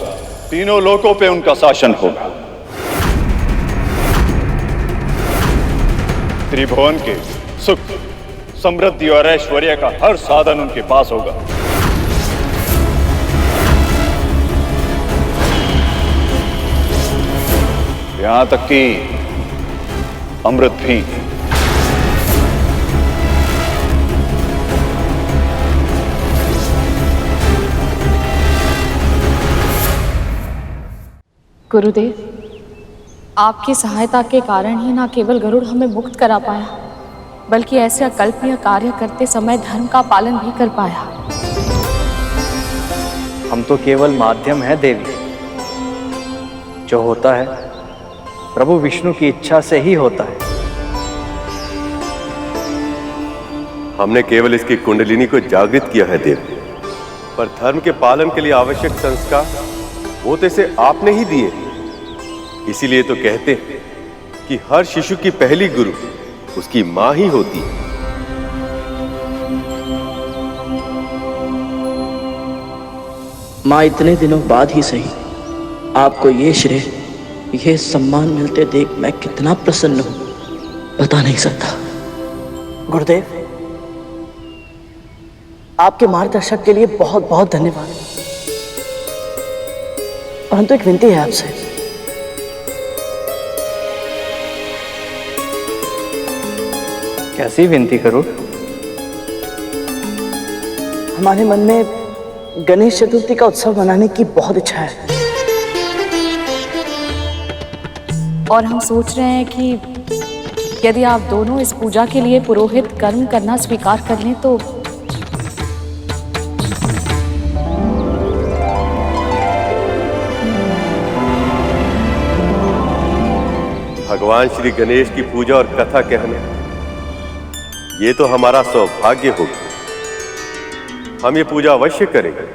तीनों लोकों पे उनका शासन होगा। त्रिभुवन के सुख, समृद्धि और ऐश्वर्य का हर साधन उनके पास होगा। यहां तक कि अमृत भी। गुरुदेव, आपकी सहायता के कारण ही ना केवल गरुड़ हमें मुक्त करा पाया, बल्कि ऐसे अकल्पनीय कार्य करते समय धर्म का पालन भी कर पाया। हम तो केवल माध्यम है देवी। जो होता है प्रभु विष्णु की इच्छा से ही होता है। हमने केवल इसकी कुंडलिनी को जागृत किया है देव, पर धर्म के पालन के लिए आवश्यक संस्कार वो तो इसे आपने ही दिए। इसीलिए तो कहते हैं कि हर शिशु की पहली गुरु उसकी मां ही होती है। मां इतने दिनों बाद ही सही आपको ये श्रेय, ये सम्मान मिलते देख मैं कितना प्रसन्न हूं, बता नहीं सकता। गुरुदेव, आपके मार्गदर्शक के लिए बहुत बहुत धन्यवाद। परंतु एक विनती है आपसे। कैसी विनती करूं? हमारे मन में गणेश चतुर्थी का उत्सव मनाने की बहुत इच्छा है, और हम सोच रहे हैं कि यदि आप दोनों इस पूजा के लिए पुरोहित कर्म करना स्वीकार कर लें तो भगवान श्री गणेश की पूजा और कथा कहने, ये तो हमारा सौभाग्य होगा। हम ये पूजा अवश्य करेंगे।